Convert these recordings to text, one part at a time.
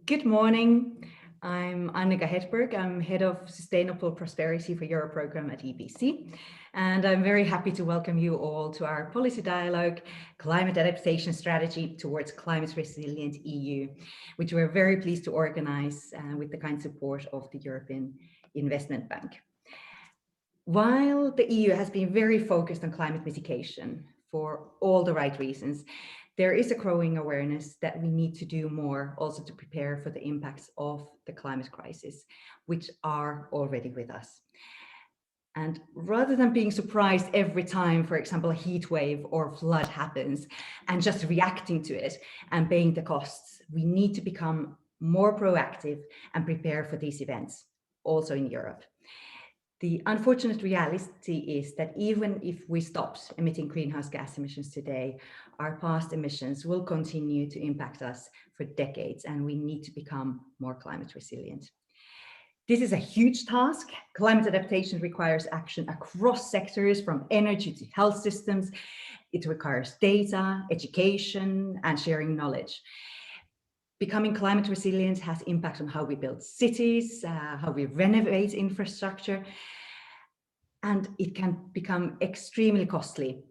Good morning. I'm Annika Hedberg. I'm Head of Sustainable Prosperity for Europe Program at EBC. And I'm very happy to welcome you all to our policy dialogue, Climate Adaptation Strategy towards Climate Resilient EU, which we're very pleased to organize with the kind support of the European Investment Bank. While the EU has been very focused on climate mitigation for all the right reasons, there is a growing awareness that we need to do more also to prepare for the impacts of the climate crisis, which are already with us. And rather than being surprised every time, for example, a heat wave or flood happens and just reacting to it and paying the costs, we need to become more proactive and prepare for these events, also in Europe. The unfortunate reality is that even if we stopped emitting greenhouse gas emissions today, our past emissions will continue to impact us for decades, and we need to become more climate resilient. This is a huge task. Climate adaptation requires action across sectors, from energy to health systems. It requires data, education, and sharing knowledge. Becoming climate resilient has impact on how we build cities, how we renovate infrastructure, and it can become extremely costly.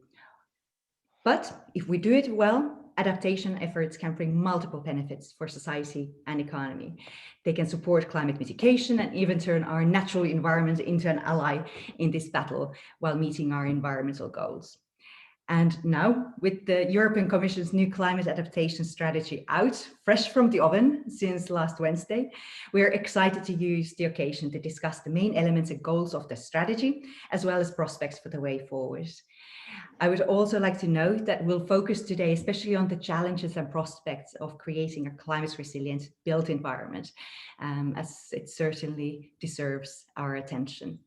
But if we do it well, adaptation efforts can bring multiple benefits for society and economy. They can support climate mitigation and even turn our natural environment into an ally in this battle while meeting our environmental goals. And now, with the European Commission's new climate adaptation strategy out, fresh from the oven since last Wednesday, we are excited to use the occasion to discuss the main elements and goals of the strategy, as well as prospects for the way forward. I would also like to note that we'll focus today especially on the challenges and prospects of creating a climate resilient built environment, as it certainly deserves our attention.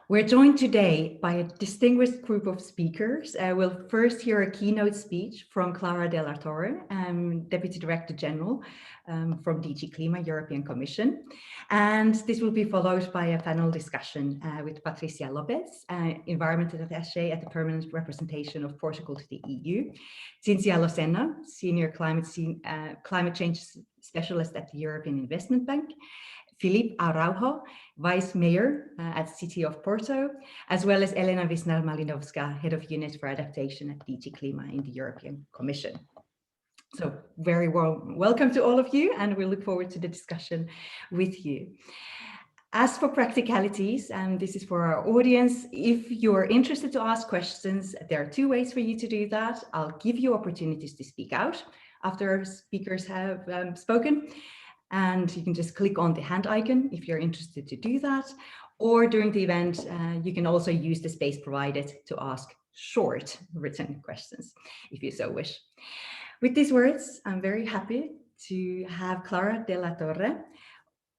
We're joined today by a distinguished group of speakers. We'll first hear a keynote speech from Clara della Torre, Deputy Director General from DG Klima, European Commission. And this will be followed by a panel discussion with Patrícia Lopes, Environmental Attaché at the Permanent Representation of Portugal to the EU, Cinzia Losenno, Senior Climate Change Specialist at the European Investment Bank, Filipe Araújo, Vice Mayor at the City of Porto, as well as Elena Višnar Malinovská, Head of Unit for Adaptation at DG Klima in the European Commission. So very warm welcome to all of you, and we look forward to the discussion with you. As for practicalities, and this is for our audience, if you're interested to ask questions, there are two ways for you to do that. I'll give you opportunities to speak out after speakers have spoken. And you can just click on the hand icon if you're interested to do that. Or during the event, you can also use the space provided to ask short written questions, if you so wish. With these words, I'm very happy to have Clara della Torre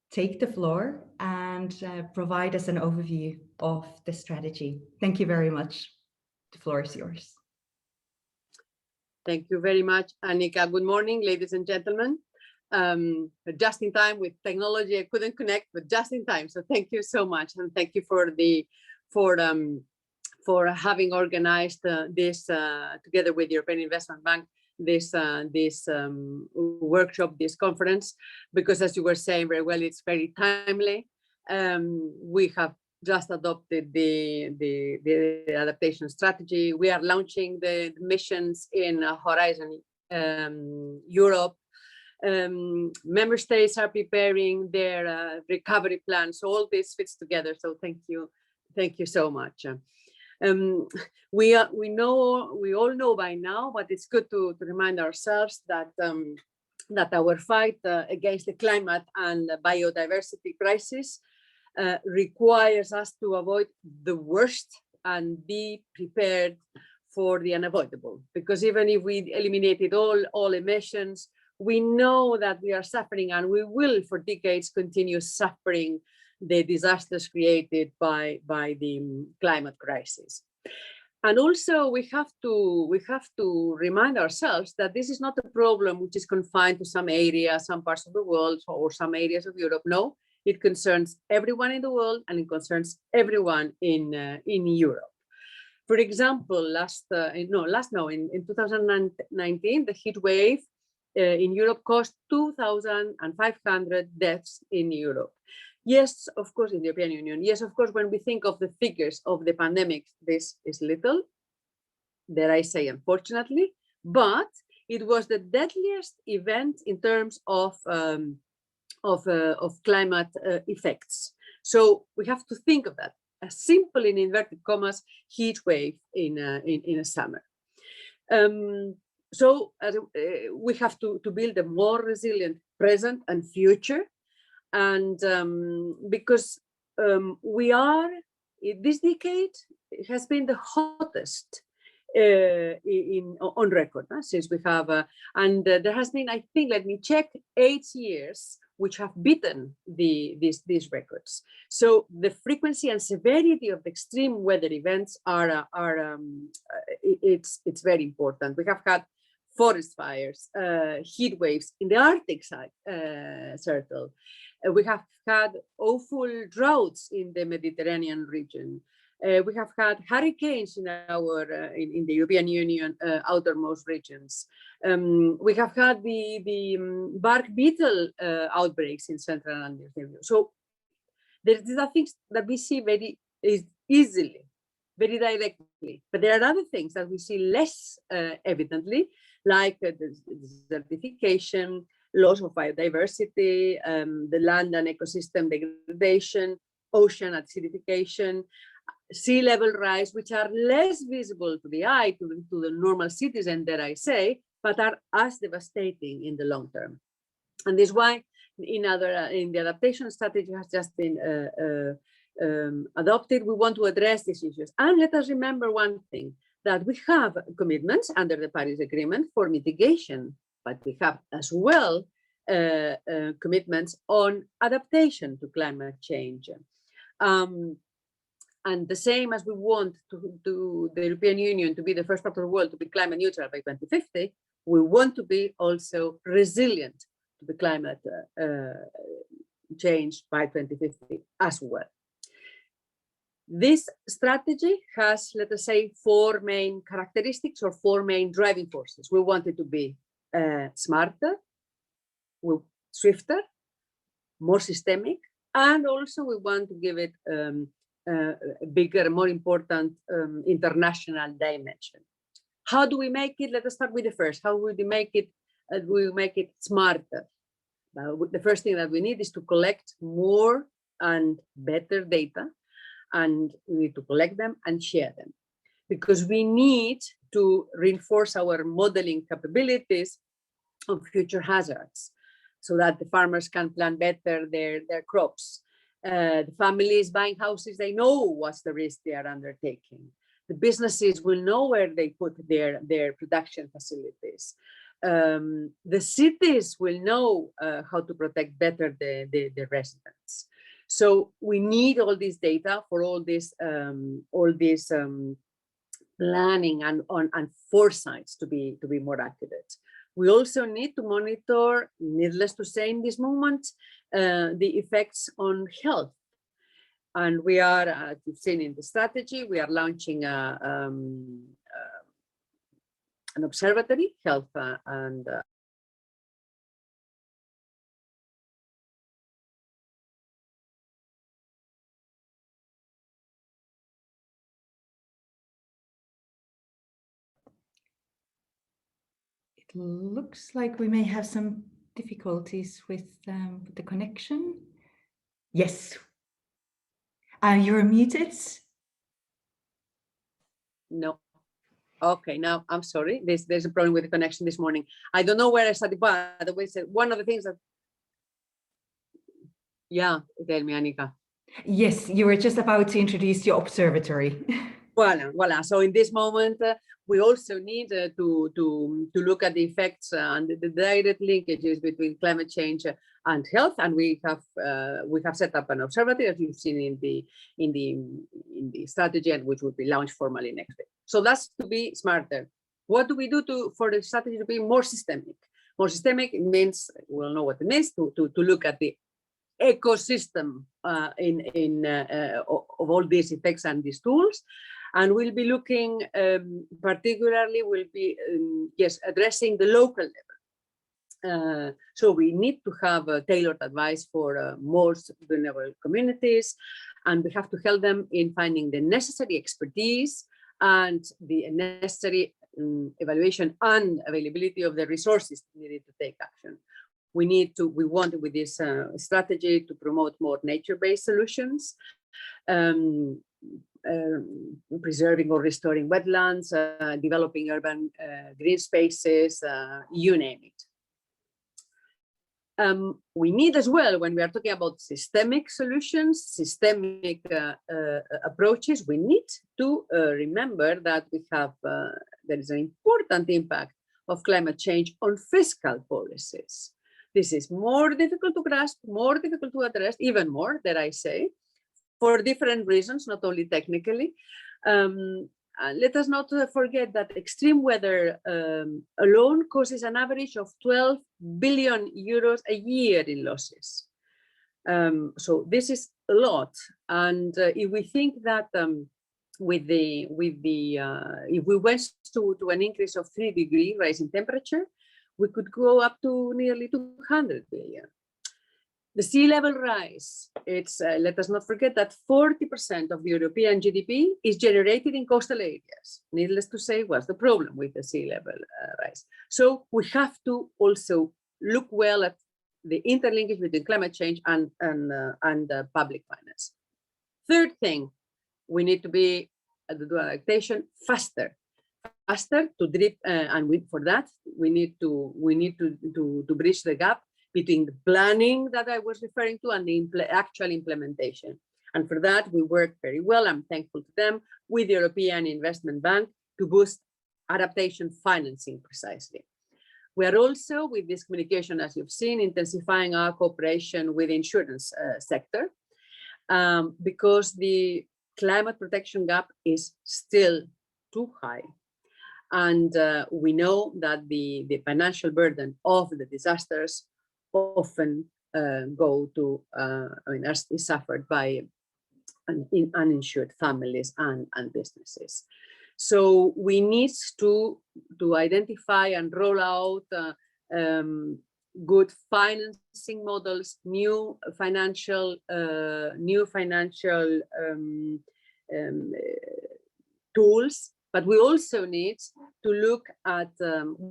take the floor and provide us an overview of the strategy. Thank you very much. The floor is yours. Thank you very much, Annika. Good morning, ladies and gentlemen. Just in time with technology, I couldn't connect, but just in time. So thank you so much, and thank you for having organized this together with the European Investment Bank, this workshop, this conference, because as you were saying very well, it's very timely. We have just adopted the adaptation strategy. We are launching the missions in Horizon Europe. Member states are preparing their recovery plans. So all this fits together. So thank you so much. We all know by now, but it's good to remind ourselves that that our fight against the climate and biodiversity crisis requires us to avoid the worst and be prepared for the unavoidable. Because even if we eliminated all emissions, we know that we are suffering, and we will for decades continue suffering the disasters created by the climate crisis. And also we have to remind ourselves that this is not a problem which is confined to some area, some parts of the world, or some areas of Europe. No, it concerns everyone in the world, and it concerns everyone in Europe. For example, in 2019, the heat wave in Europe caused 2,500 deaths in Europe. Yes, of course, in the European Union. Yes, of course, when we think of the figures of the pandemic, this is little, dare I say, unfortunately, but it was the deadliest event in terms of climate effects. So we have to think of that, a simple, in inverted commas, heat wave in a summer. So we have to build a more resilient present and future. And because we are, this decade has been the hottest on record since we have, and there has been, I think, let me check, 8 years which have beaten these records. So the frequency and severity of the extreme weather events it's very important. We have had forest fires, heat waves in the Arctic circle. We have had awful droughts in the Mediterranean region. We have had hurricanes in in the European Union outermost regions. We have had the bark beetle outbreaks in Central and Eastern Europe. So these are things that we see very easily, very directly. But there are other things that we see less evidently, like desertification, loss of biodiversity, the land and ecosystem degradation, ocean acidification, sea level rise, which are less visible to the eye, to the normal citizen, dare I say, but are as devastating in the long term. And this is why in the adaptation strategy has just been adopted. We want to address these issues. And let us remember one thing, that we have commitments under the Paris Agreement for mitigation, but we have as well commitments on adaptation to climate change. And the same as we want to the European Union to be the first part of the world to be climate neutral by 2050, we want to be also resilient to the climate change by 2050 as well. This strategy has, let us say, 4 main characteristics or 4 main driving forces. We want it to be smarter, swifter, more systemic, and also we want to give it a bigger, more important international dimension. How do we make it? Let us start with the first. How would we make it? We make it smarter. The first thing that we need is to collect more and better data, and we need to collect them and share them, because we need to reinforce our modeling capabilities of future hazards, so that the farmers can plan better their crops. The families buying houses, they know what's the risk they are undertaking. The businesses will know where they put their production facilities. The cities will know how to protect better the residents. So we need all this data for all this planning and foresights to be more accurate. We also need to monitor, needless to say in this moment, the effects on health. And we are, as you've seen in the strategy, we are launching an observatory, health and It looks like we may have some difficulties with the connection. Yes. You're muted. No. Okay, now I'm sorry. There's a problem with the connection this morning. I don't know where I started, but one of the things that, yeah, tell me, Annika. Yes, you were just about to introduce your observatory. Voila. So in this moment, we also need to look at the effects and the direct linkages between climate change and health, and we have set up an observatory, as you've seen in the strategy, and which will be launched formally next week. So that's to be smarter. What do we do for the strategy to be more systemic? More systemic means, we'll know what it means, to look at the ecosystem of all these effects and these tools. And we'll be looking particularly, we'll be addressing the local level. So we need to have tailored advice for most vulnerable communities, and we have to help them in finding the necessary expertise and the necessary evaluation and availability of the resources needed to take action. We want with this strategy to promote more nature-based solutions, preserving or restoring wetlands, developing urban green spaces, you name it. We need as well, when we are talking about systemic solutions, systemic approaches, we need to remember that we have, there is an important impact of climate change on fiscal policies. This is more difficult to grasp, more difficult to address, even more, dare I say, for different reasons, not only technically. Let us not forget that extreme weather alone causes an average of 12 billion euros a year in losses. So this is a lot. And if we think that if we went to an increase of 3-degree rise in temperature, we could go up to nearly 200 billion. The sea level rise, it's, let us not forget that 40% of the European GDP is generated in coastal areas. Needless to say, what's the problem with the sea level rise? So we have to also look well at the interlinkage between climate change and public finance. Third thing, we need to be at the adaptation faster to drip, and for that we need to bridge the gap between the planning that I was referring to and the actual implementation. And for that, we work very well, I'm thankful to them, with the European Investment Bank to boost adaptation financing precisely. We are also, with this communication, as you've seen, intensifying our cooperation with the insurance sector, because the climate protection gap is still too high. And we know that the financial burden of the disasters often is suffered by uninsured families and businesses. So we need to identify and roll out good financing models, new financial tools. But we also need to look at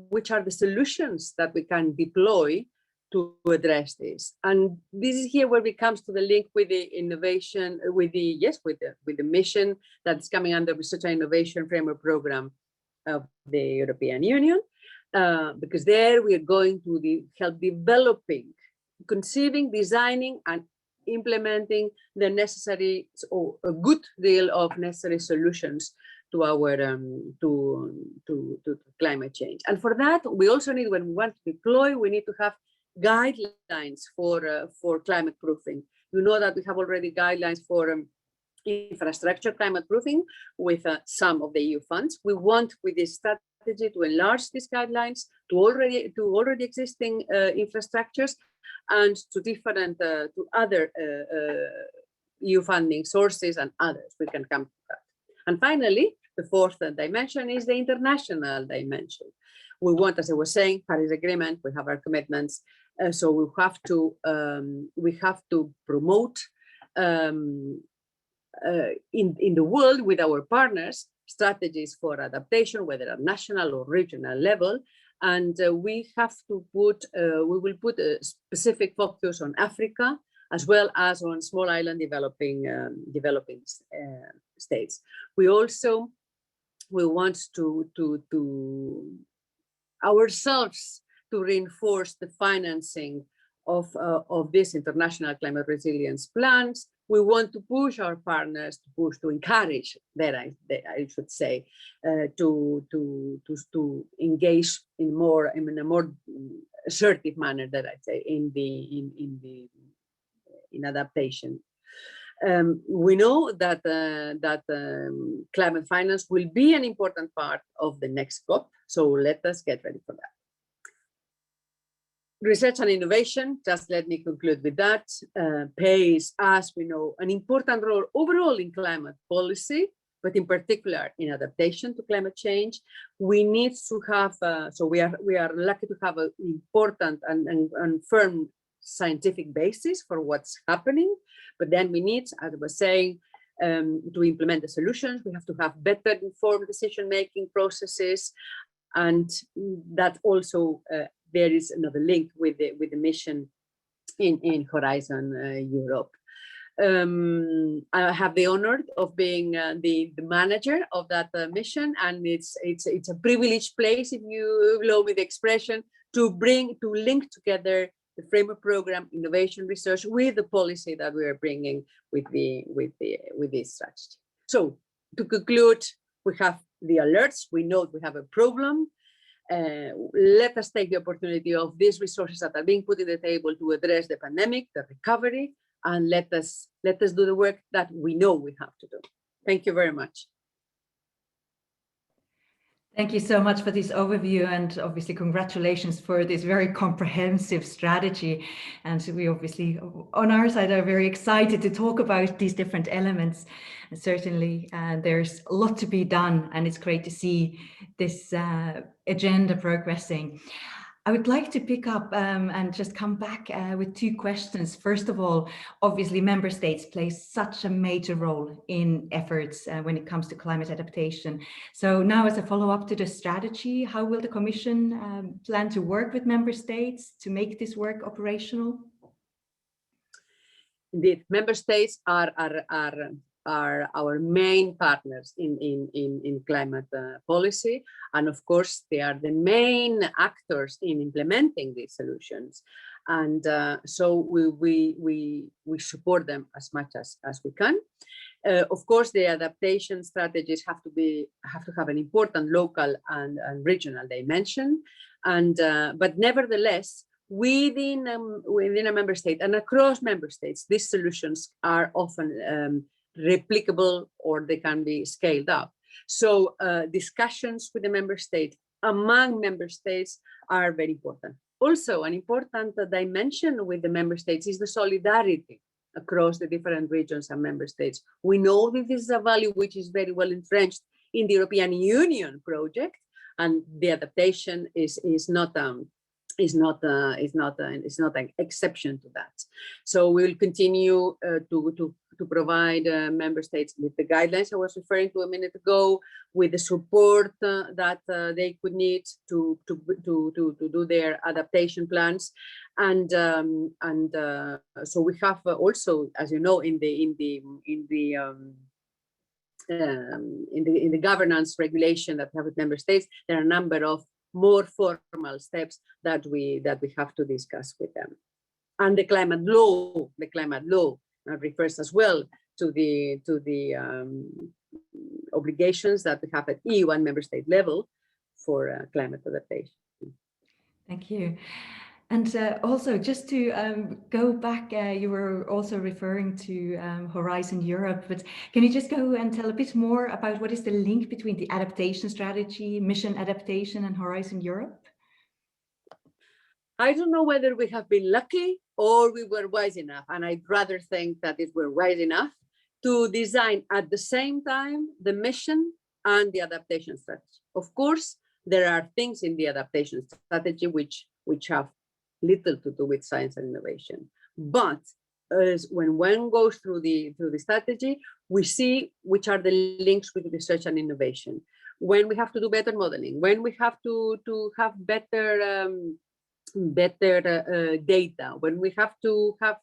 which are the solutions that we can deploy to address this. And this is here where it comes to the link with the innovation, with the mission that's coming under Research and Innovation Framework Program of the European Union, because there we are going to help developing, conceiving, designing, and implementing the necessary, or a good deal of necessary solutions to our to climate change. And for that, we also need, when we want to deploy, we need to have guidelines for climate proofing. You know that we have already guidelines for infrastructure climate proofing with some of the EU funds. We want, with this strategy, to enlarge these guidelines to already existing infrastructures and to different to other EU funding sources and others. We can come to that. And finally, the fourth dimension is the international dimension. We want, as I was saying, Paris Agreement. We have our commitments, so we have to promote in the world with our partners strategies for adaptation, whether at national or regional level. And we have to put, we will put a specific focus on Africa, as well as on small island developing states. We want to ourselves to reinforce the financing of these international climate resilience plans. We want to push our partners to encourage that I should say to engage in a more assertive manner, that I'd say, in adaptation. We know that climate finance will be an important part of the next COP, so let us get ready for that. Research and innovation, just let me conclude with that, plays, as we know, an important role overall in climate policy, but in particular in adaptation to climate change. We need to have, so we are lucky to have an important and firm scientific basis for what's happening, but then we need, as I was saying, to implement the solutions. We have to have better informed decision-making processes, and that also there is another link with the mission in Horizon Europe. I have the honor of being the manager of that mission, and it's a privileged place, if you allow me the expression, to link together the framework program, innovation research with the policy that we are bringing with this strategy. So to conclude, we have the alerts. We know we have a problem. Let us take the opportunity of these resources that are being put in the table to address the pandemic, the recovery, and let us do the work that we know we have to do. Thank you very much. Thank you so much for this overview, and obviously congratulations for this very comprehensive strategy. And we obviously on our side are very excited to talk about these different elements. And certainly there's a lot to be done, and it's great to see this agenda progressing. I would like to pick up and just come back with two questions. First of all, obviously member states play such a major role in efforts when it comes to climate adaptation. So now, as a follow-up to the strategy, how will the Commission plan to work with member states to make this work operational? Indeed, member states are our main partners in climate policy, and of course they are the main actors in implementing these solutions, and so we support them as much as we can. Of course, the adaptation strategies have to have an important local and regional dimension, and but nevertheless, within a member state and across member states, these solutions are often replicable, or they can be scaled up. So discussions with the member state, among member states, are very important. Also, an important dimension with the member states is the solidarity across the different regions and member states. We know that this is a value which is very well entrenched in the European Union project, and the adaptation is not an exception to that. So we will continue to provide member states with the guidelines I was referring to a minute ago, with the support that they could need to do their adaptation plans, and so we have also, as you know, in the governance regulation that we have with member states, there are a number of more formal steps that we have to discuss with them. And the climate law refers as well to the obligations that we have at EU and member state level for climate adaptation. Thank you. And also, just to go back, you were also referring to Horizon Europe, but can you just go and tell a bit more about what is the link between the adaptation strategy, mission adaptation, and Horizon Europe? I don't know whether we have been lucky or we were wise enough, and I'd rather think that it were wise enough to design at the same time the mission and the adaptation strategy. Of course, there are things in the adaptation strategy which have little to do with science and innovation, but when one goes through the strategy, we see which are the links with research and innovation. When we have to do better modeling, when we have to have better data, when we have to have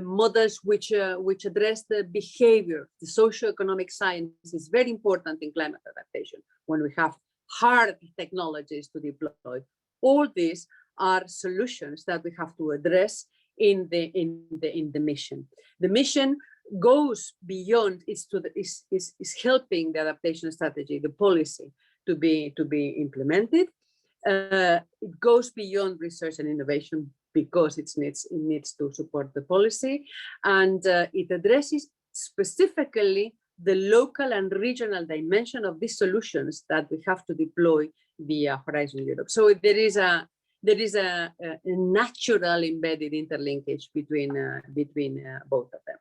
models which address the behavior, the socioeconomic science is very important in climate adaptation. When we have hard technologies to deploy, all these are solutions that we have to address in the mission. The mission goes beyond, is helping the adaptation strategy, the policy to be implemented. It goes beyond research and innovation because it needs to support the policy, and it addresses specifically the local and regional dimension of these solutions that we have to deploy via Horizon Europe. So there is a natural embedded interlinkage between both of them.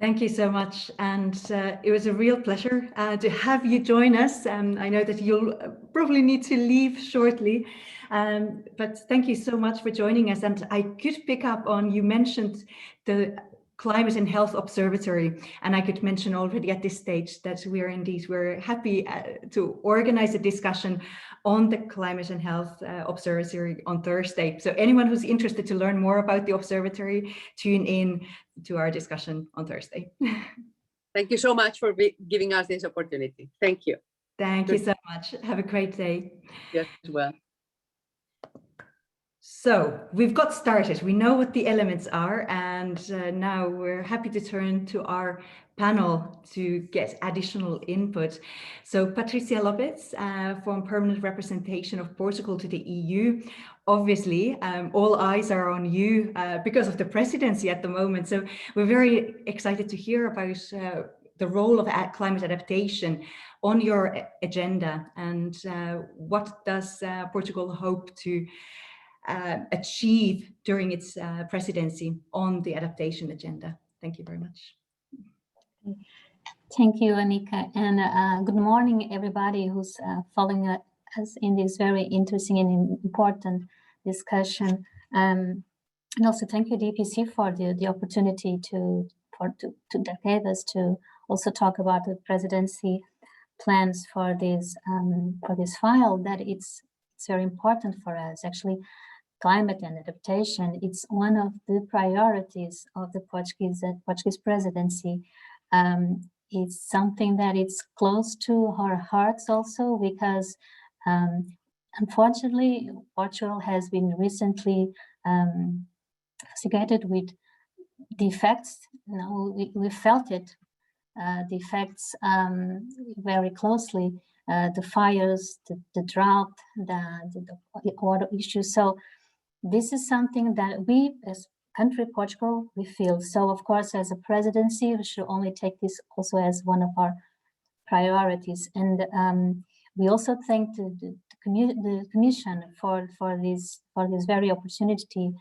Thank you so much. And it was a real pleasure to have you join us. I know that you'll probably need to leave shortly, but thank you so much for joining us. And I could pick up on, you mentioned the Climate and Health Observatory, and I could mention already at this stage that we're happy to organize a discussion on the Climate and Health Observatory on Thursday. So anyone who's interested to learn more about the observatory, tune in to our discussion on Thursday. Thank you so much for giving us this opportunity. Thank you. Thank you so much. Have a great day. Yes, as well. So we've got started. We know what the elements are, and now we're happy to turn to our panel to get additional input. So Patrícia Lopes from Permanent Representation of Portugal to the EU. Obviously, all eyes are on you because of the presidency at the moment. So we're very excited to hear about the role of climate adaptation on your agenda, and what does Portugal hope to achieve during its presidency on the adaptation agenda. Thank you very much. Thank you, Annika, and good morning, everybody who's following us in this very interesting and important discussion. And also thank you, DPC, for the opportunity to give us to also talk about the presidency plans for this file. That it's very important for us. Actually, climate and adaptation, it's one of the priorities of the Portuguese presidency. It's something that it's close to our hearts also, because unfortunately, Portugal has been recently investigated with the effects. You know, we felt it, the effects very closely, the fires, the drought, the water issues. So this is something that we, as country Portugal, we feel. So of course, as a presidency, we should only take this also as one of our priorities. And we also thank the Commission for this very opportunity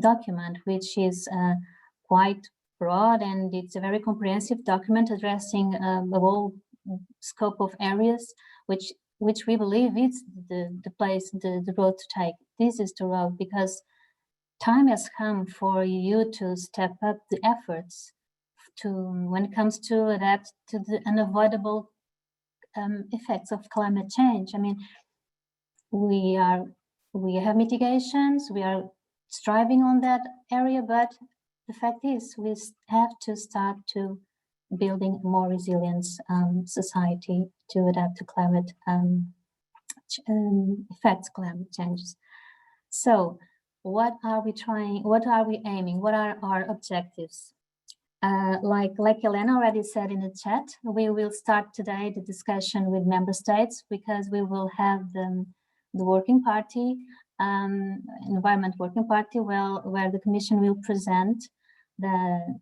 document, which is quite broad, and it's a very comprehensive document addressing the whole scope of areas, which we believe is the road to take. This is the road, because time has come for you to step up the efforts when it comes to adapt to the unavoidable effects of climate change. I mean, we have mitigations, we are striving on that area, but the fact is we have to start to building a more resilient society to adapt to climate effects, climate changes. So what are we trying, what are we aiming, what are our objectives? Like Elena already said in the chat, we will start today the discussion with member states, because we will have the working party, environment working party, where the Commission will present the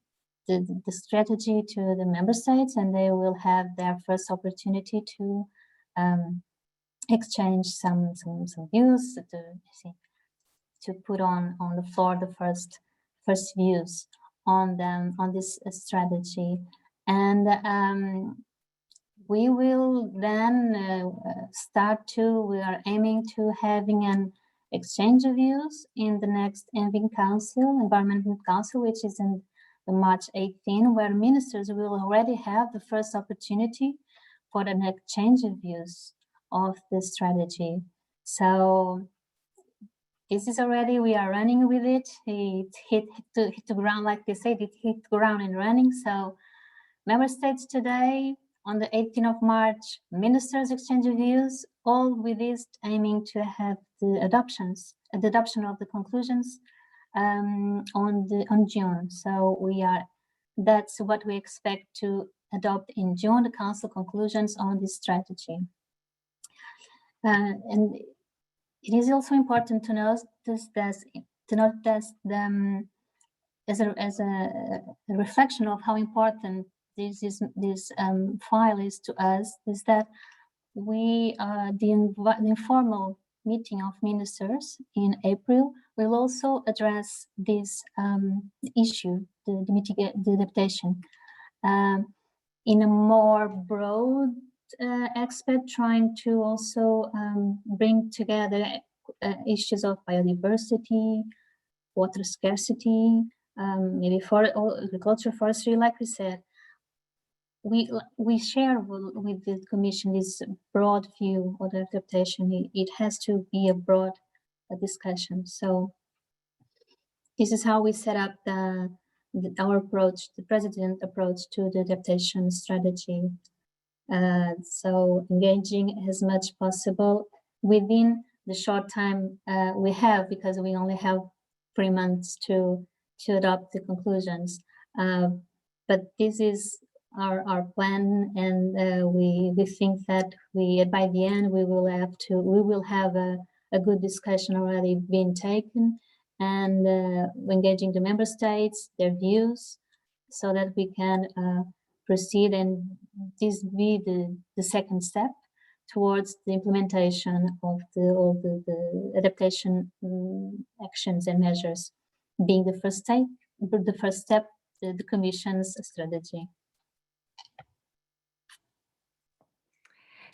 strategy to the member states, and they will have their first opportunity to exchange some views, to put on the floor the first views on this strategy. And we will then we are aiming to having an exchange of views in the next Environmental Council, which is in the March 18, where ministers will already have the first opportunity for an exchange of views of the strategy. So this is already, we are running with it. It hit the ground, like they said, it hit the ground and running. So member states today, on the 18th of March, ministers exchange of views, all with this aiming to have the adoption of the conclusions on June. So that's what we expect to adopt in June, the Council conclusions on this strategy. And it is also important to note that as a reflection of how important this file is to us, is that we the informal meeting of ministers in April will also address this issue, the adaptation, in a more broad aspect, trying to also bring together issues of biodiversity, water scarcity, maybe for agriculture, forestry. Like we said, we share with the Commission this broad view of the adaptation. It has to be a broad discussion. So this is how we set up our approach, the President approach to the adaptation strategy. So engaging as much possible within the short time we have, because we only have 3 months to adopt the conclusions. But this is our plan, and we think that by the end we will have a good discussion already being taken, and engaging the member states, their views, so that we can proceed, and this be the second step towards the implementation of all the adaptation actions and measures, being the first step, the Commission's strategy.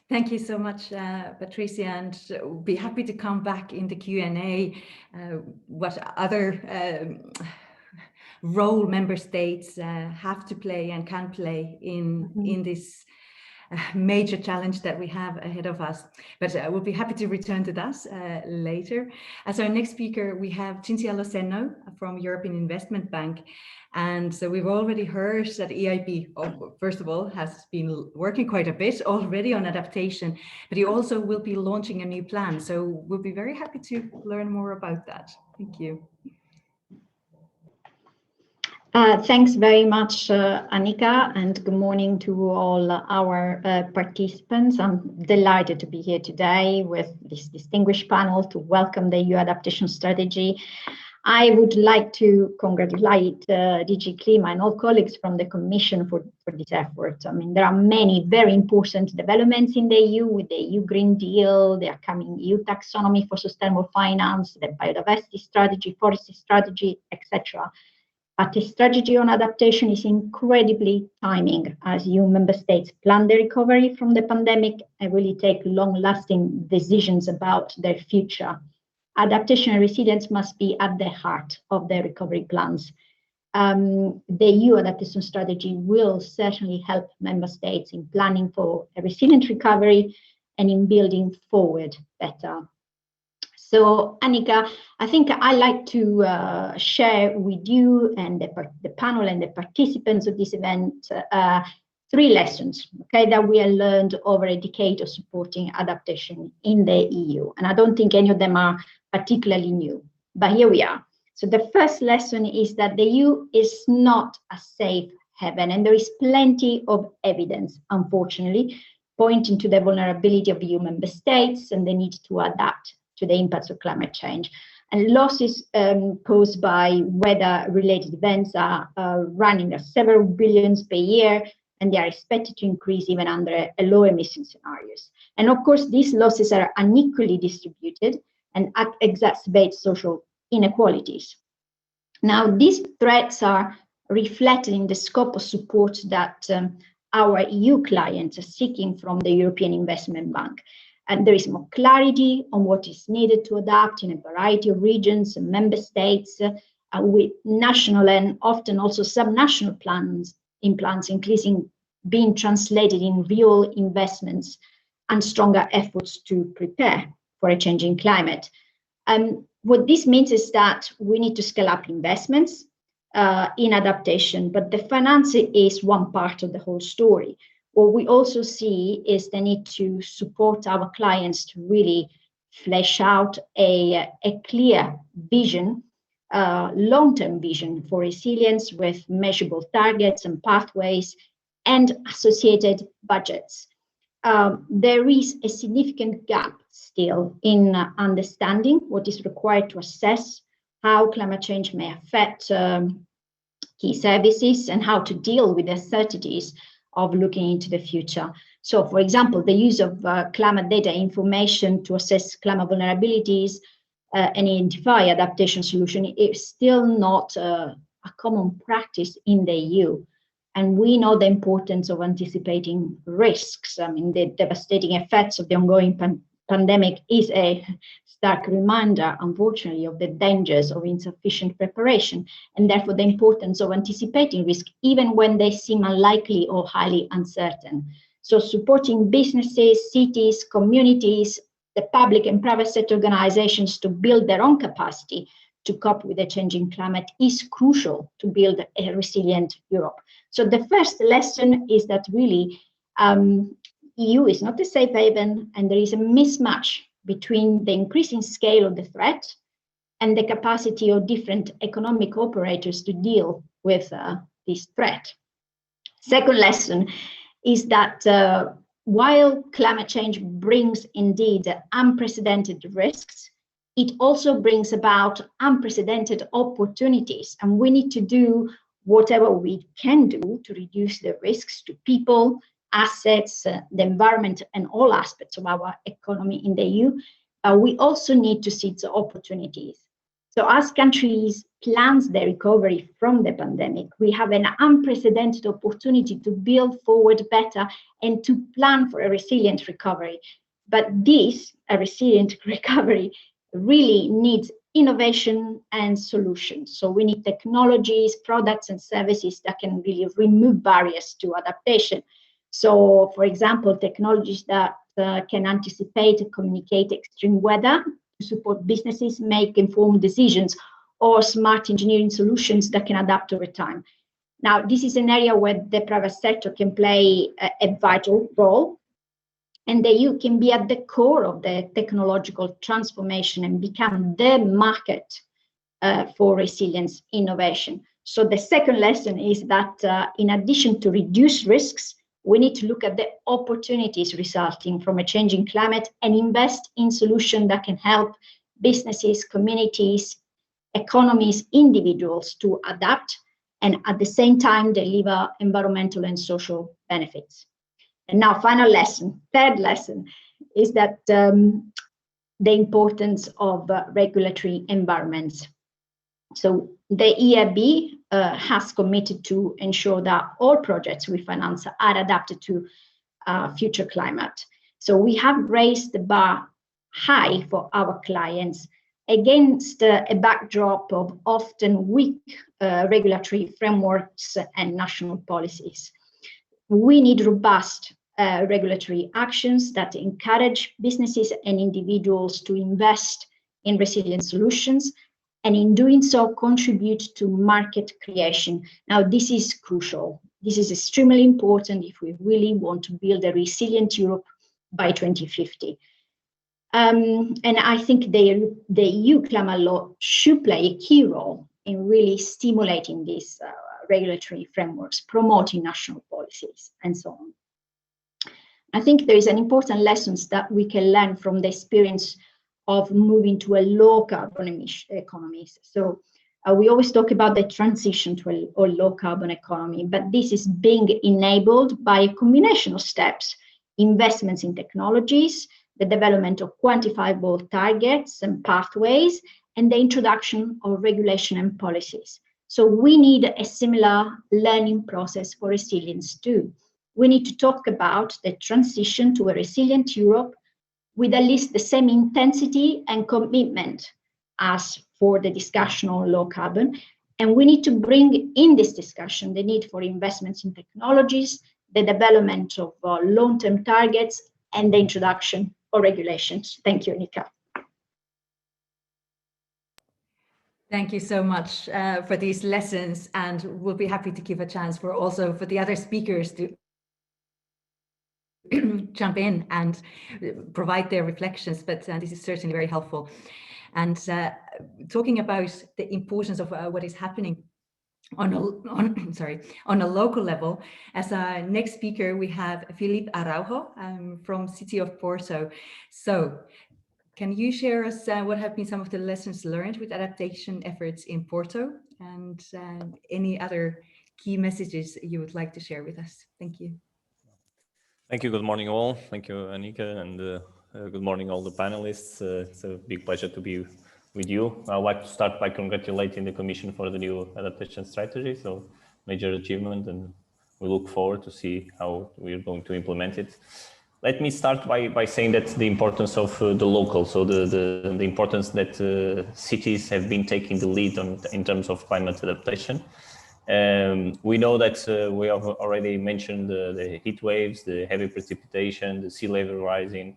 Thank you so much, Patrícia, and we'll be happy to come back in the Q&A. What other role member states have to play and can play in this major challenge that we have ahead of us. But we'll be happy to return to that later. As our next speaker, we have Cinzia Losenno from European Investment Bank. And so we've already heard that EIB, first of all, has been working quite a bit already on adaptation, but you also will be launching a new plan. So we'll be very happy to learn more about that. Thank you. Thanks very much, Annika, and good morning to all our participants. I'm delighted to be here today with this distinguished panel to welcome the EU adaptation strategy. I would like to congratulate DG Klima and all colleagues from the Commission for this effort. I mean, there are many very important developments in the EU with the EU Green Deal, the upcoming EU taxonomy for sustainable finance, the biodiversity strategy, forestry strategy, etc. But the strategy on adaptation is incredibly timing as EU member states plan the recovery from the pandemic and really take long-lasting decisions about their future. Adaptation and resilience must be at the heart of their recovery plans. The EU adaptation strategy will certainly help member states in planning for a resilient recovery and in building forward better. So, Annika, I think I'd like to share with you and the panel and the participants of this event 3 lessons, okay, that we have learned over a decade of supporting adaptation in the EU. And I don't think any of them are particularly new, but here we are. So the first lesson is that the EU is not a safe haven, and there is plenty of evidence, unfortunately, pointing to the vulnerability of EU member states and the need to adapt to the impacts of climate change. And losses caused by weather-related events are running at several billions per year, and they are expected to increase even under a low emission scenarios. And of course, these losses are unequally distributed and exacerbate social inequalities. Now, these threats are reflected in the scope of support that our EU clients are seeking from the European Investment Bank. And there is more clarity on what is needed to adapt in a variety of regions and member states with national and often also subnational plans, increasing being translated in real investments and stronger efforts to prepare for a changing climate. What this means is that we need to scale up investments in adaptation, but the finance is one part of the whole story. What we also see is the need to support our clients to really flesh out a clear vision, long-term vision for resilience with measurable targets and pathways and associated budgets. There is a significant gap still in understanding what is required to assess how climate change may affect key services and how to deal with the uncertainties of looking into the future. So, for example, the use of climate data information to assess climate vulnerabilities and identify adaptation solution is still not a common practice in the EU. And we know the importance of anticipating risks. I mean, the devastating effects of the ongoing pandemic is a stark reminder, unfortunately, of the dangers of insufficient preparation, and therefore the importance of anticipating risk, even when they seem unlikely or highly uncertain. So supporting businesses, cities, communities, the public and private sector organizations to build their own capacity to cope with the changing climate is crucial to build a resilient Europe. So the first lesson is that really EU is not a safe haven, and there is a mismatch between the increasing scale of the threat and the capacity of different economic operators to deal with this threat. Second lesson is that while climate change brings indeed unprecedented risks, it also brings about unprecedented opportunities, and we need to do whatever we can do to reduce the risks to people, assets, the environment, and all aspects of our economy in the EU. We also need to seize the opportunities. So as countries plan their recovery from the pandemic, we have an unprecedented opportunity to build forward better and to plan for a resilient recovery. But a resilient recovery, really needs innovation and solutions. So we need technologies, products, and services that can really remove barriers to adaptation. So, for example, technologies that can anticipate and communicate extreme weather to support businesses make informed decisions, or smart engineering solutions that can adapt over time. Now, this is an area where the private sector can play a vital role, and the EU can be at the core of the technological transformation and become the market for resilience innovation. So the second lesson is that in addition to reduce risks, we need to look at the opportunities resulting from a changing climate and invest in solutions that can help businesses, communities, economies, individuals to adapt and at the same time deliver environmental and social benefits. And now, final lesson, third lesson, is that the importance of regulatory environments. So the EIB has committed to ensure that all projects we finance are adapted to future climate. So we have raised the bar high for our clients against a backdrop of often weak regulatory frameworks and national policies. We need robust regulatory actions that encourage businesses and individuals to invest in resilient solutions, and in doing so contribute to market creation. Now, this is crucial. This is extremely important if we really want to build a resilient Europe by 2050. And I think the EU climate law should play a key role in really stimulating these regulatory frameworks, promoting national policies, and so on. I think there is an important lessons that we can learn from the experience of moving to a low carbon economies. So we always talk about the transition to a low carbon economy, but this is being enabled by a combination of steps: investments in technologies, the development of quantifiable targets and pathways, and the introduction of regulation and policies. So we need a similar learning process for resilience too. We need to talk about the transition to a resilient Europe with at least the same intensity and commitment as for the discussion on low carbon. And we need to bring in this discussion the need for investments in technologies, the development of long-term targets, and the introduction of regulations. Thank you, Annika. Thank you so much for these lessons, and we'll be happy to give a chance for the other speakers to jump in and provide their reflections, but this is certainly very helpful. And talking about the importance of what is happening on a local level, as our next speaker we have Filipe Araújo from city of Porto. So can you share us what have been some of the lessons learned with adaptation efforts in Porto, and any other key messages you would like to share with us? Thank you. Thank you. Good morning, all. Thank you, Annika, and good morning, all the panelists. It's a big pleasure to be with you. I'd like to start by congratulating the Commission for the new adaptation strategy. So, major achievement, and we look forward to see how we're going to implement it. Let me start by saying that the importance of the local, so the importance that cities have been taking the lead in terms of climate adaptation. We know that we have already mentioned the heat waves, the heavy precipitation, the sea level rising,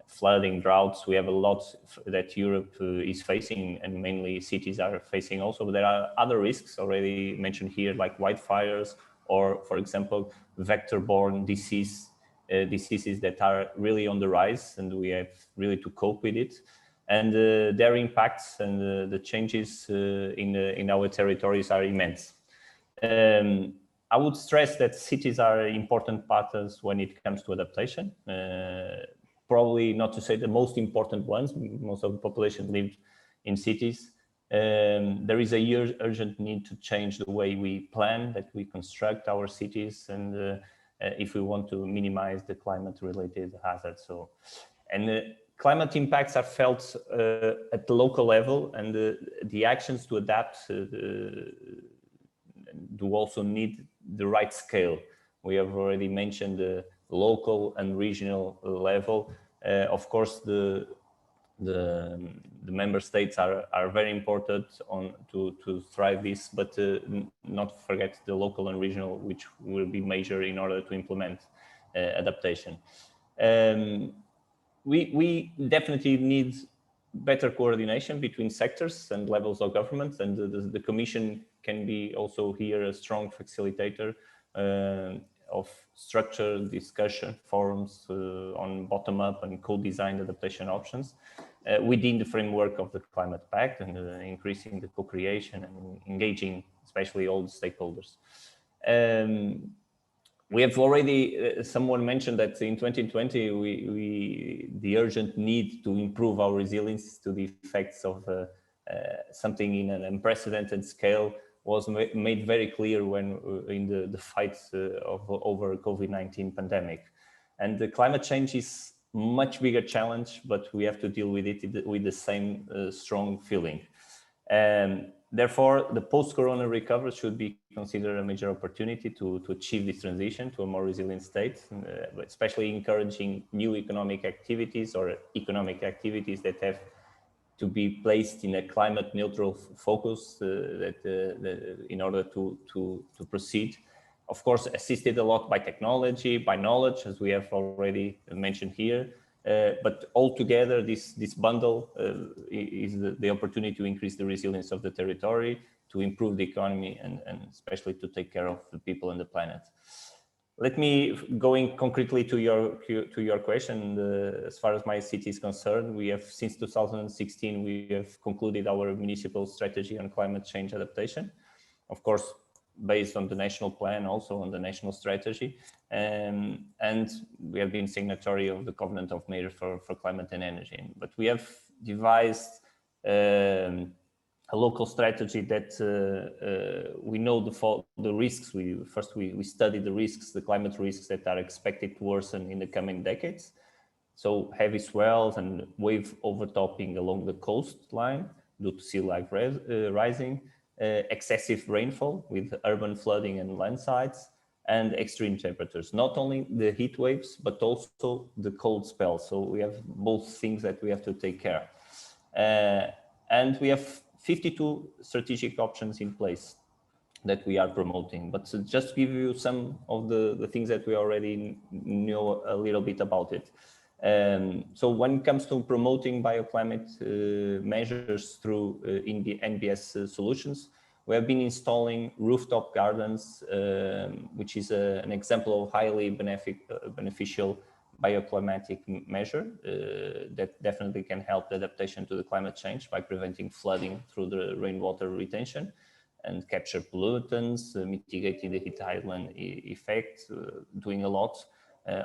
flooding, droughts. We have a lot that Europe is facing, and mainly cities are facing also. But there are other risks already mentioned here, like wildfires, or, for example, vector-borne diseases that are really on the rise, and we have really to cope with it. And their impacts and the changes in our territories are immense. I would stress that cities are important partners when it comes to adaptation. Probably not to say the most important ones. Most of the population lives in cities. There is a urgent need to change the way we plan, that we construct our cities, and if we want to minimize the climate-related hazards. So, and climate impacts are felt at the local level, and the actions to adapt do also need the right scale. We have already mentioned the local and regional level. Of course, the member states are very important to thrive this, but not forget the local and regional, which will be major in order to implement adaptation. We definitely need better coordination between sectors and levels of government, and the Commission can be also here a strong facilitator of structured discussion forums on bottom-up and co-designed adaptation options within the framework of the Climate Pact, and increasing the co-creation and engaging especially all the stakeholders. We have already, someone mentioned that in 2020, the urgent need to improve our resilience to the effects of something in an unprecedented scale was made very clear when in the fight over COVID-19 pandemic. And the climate change is much bigger challenge, but we have to deal with it with the same strong feeling. Therefore, the post-corona recovery should be considered a major opportunity to achieve this transition to a more resilient state, especially encouraging new economic activities or economic activities that have to be placed in a climate neutral focus in order to proceed. Of course, assisted a lot by technology, by knowledge, as we have already mentioned here. But altogether, this bundle is the opportunity to increase the resilience of the territory, to improve the economy, and especially to take care of the people and the planet. Let me going concretely to your question. As far as my city is concerned, we have since 2016 we have concluded our municipal strategy on climate change adaptation. Of course, based on the national plan, also on the national strategy, and we have been signatory of the Covenant of Mayors for Climate and Energy. But we have devised a local strategy that we know the risks. We study the risks, the climate risks that are expected to worsen in the coming decades. So heavy swells and wave overtopping along the coastline due to sea level rising, excessive rainfall with urban flooding and landslides, and extreme temperatures. Not only the heat waves, but also the cold spells. So we have both things that we have to take care. And we have 52 strategic options in place that we are promoting. But to just give you some of the things that we already know a little bit about it. So when it comes to promoting bioclimate measures through in the NBS solutions, we have been installing rooftop gardens, which is an example of highly beneficial bioclimatic measure that definitely can help the adaptation to the climate change by preventing flooding through the rainwater retention and capture pollutants, mitigating the heat island effect, doing a lot.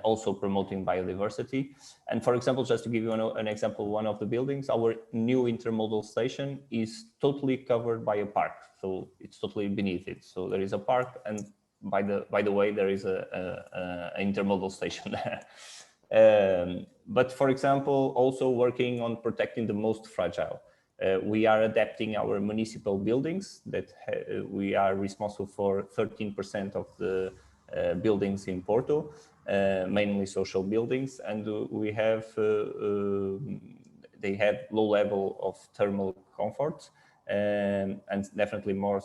Also promoting biodiversity. And for example, just to give you an example, one of the buildings, our new intermodal station is totally covered by a park. So it's totally beneath it. So there is a park, and by the way, there is a intermodal station there. But for example, also working on protecting the most fragile. We are adapting our municipal buildings that we are responsible for 13% of the buildings in Porto, mainly social buildings, and we have they have low level of thermal comfort and definitely more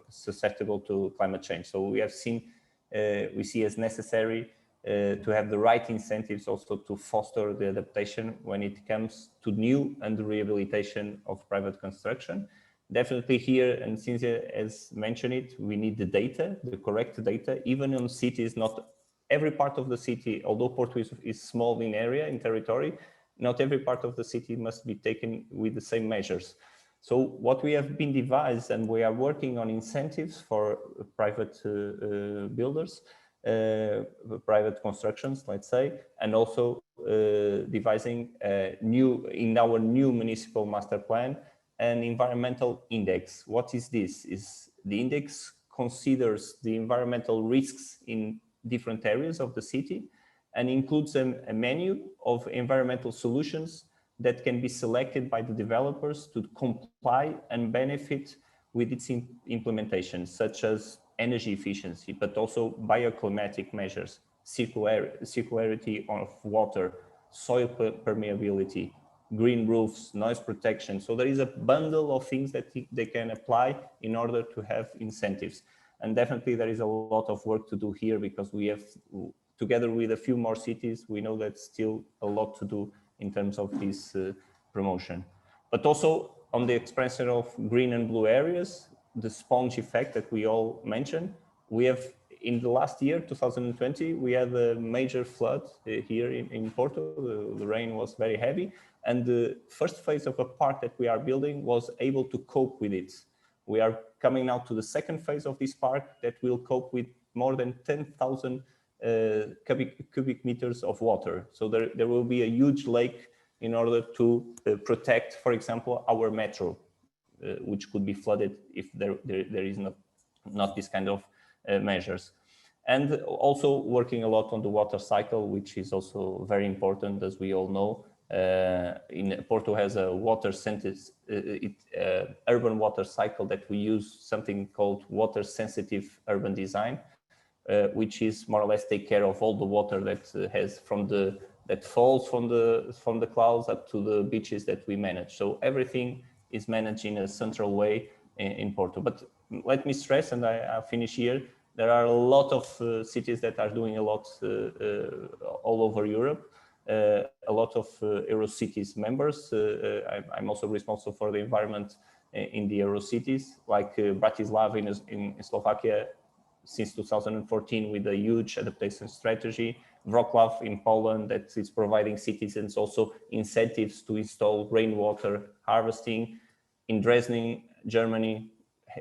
susceptible to climate change. So we have seen, we see as necessary to have the right incentives also to foster the adaptation when it comes to new and rehabilitation of private construction. Definitely here, and Cinzia has mentioned it, we need the data, the correct data, even in cities. Not every part of the city, although Porto is small in area, in territory, not every part of the city must be taken with the same measures. So what we have been devised, and we are working on incentives for private builders, private constructions, let's say, and also devising in our new municipal master plan, an environmental index. What is this? Is the index considers the environmental risks in different areas of the city and includes a menu of environmental solutions that can be selected by the developers to comply and benefit with its implementation, such as energy efficiency, but also bioclimatic measures, circularity of water, soil permeability, green roofs, noise protection. So there is a bundle of things that they can apply in order to have incentives. And definitely there is a lot of work to do here, because we have, together with a few more cities, we know that's still a lot to do in terms of this promotion. But also on the expansion of green and blue areas, the sponge effect that we all mentioned, we have in the last year, 2020, we had a major flood here in Porto. The rain was very heavy, and the first phase of a park that we are building was able to cope with it. We are coming now to the second phase of this park that will cope with more than 10,000 cubic meters of water. So there will be a huge lake in order to protect, for example, our metro, which could be flooded if there is not this kind of measures. And also working a lot on the water cycle, which is also very important, as we all know. In Porto has a water urban water cycle that we use, something called water sensitive urban design, which is more or less take care of all the water that that falls from the clouds up to the beaches that we manage. So everything is managed in a central way in Porto. But let me stress, and I'll finish here, there are a lot of cities that are doing a lot all over Europe. A lot of Eurocities members. I'm also responsible for the environment in the Eurocities, like Bratislava in Slovakia since 2014 with a huge adaptation strategy. Wrocław in Poland that is providing citizens also incentives to install rainwater harvesting. In Dresden, Germany,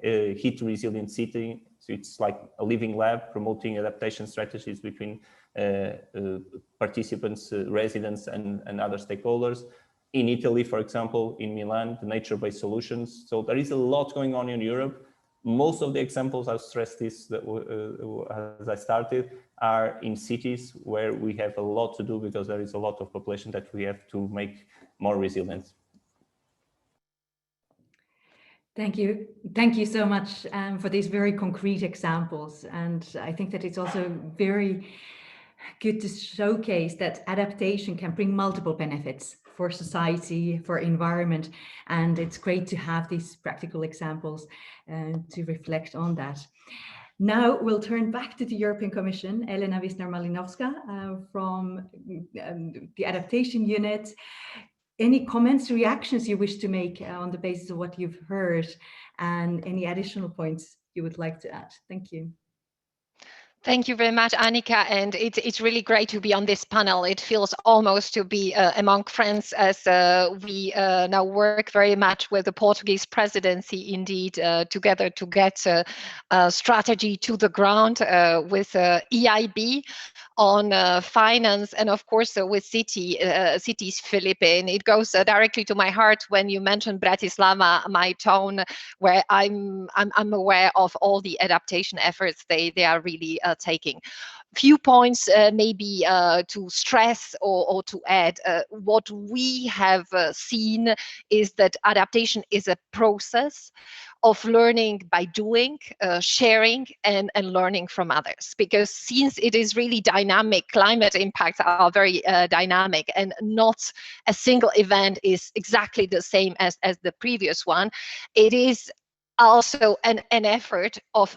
heat resilient city. So it's like a living lab promoting adaptation strategies between participants, residents, and other stakeholders. In Italy, for example, in Milan, the nature-based solutions. So there is a lot going on in Europe. Most of the examples, I've stressed this as I started, are in cities where we have a lot to do, because there is a lot of population that we have to make more resilient. Thank you. Thank you so much for these very concrete examples. And I think that it's also very good to showcase that adaptation can bring multiple benefits for society, for environment. And it's great to have these practical examples to reflect on that. Now we'll turn back to the European Commission, Elena Višnar from the Adaptation Unit. Any comments, reactions you wish to make on the basis of what you've heard, and any additional points you would like to add? Thank you. Thank you very much, Annika, and it's really great to be on this panel. It feels almost to be among friends, as we now work very much with the Portuguese presidency, indeed, together to get a strategy to the ground with EIB on finance, and of course with cities, Filipe. And it goes directly to my heart when you mentioned Bratislava, my town, where I'm aware of all the adaptation efforts they are really taking. Few points maybe to stress or to add. What we have seen is that adaptation is a process of learning by doing, sharing, and learning from others. Because since it is really dynamic, climate impacts are very dynamic, and not a single event is exactly the same as the previous one. It is also an effort of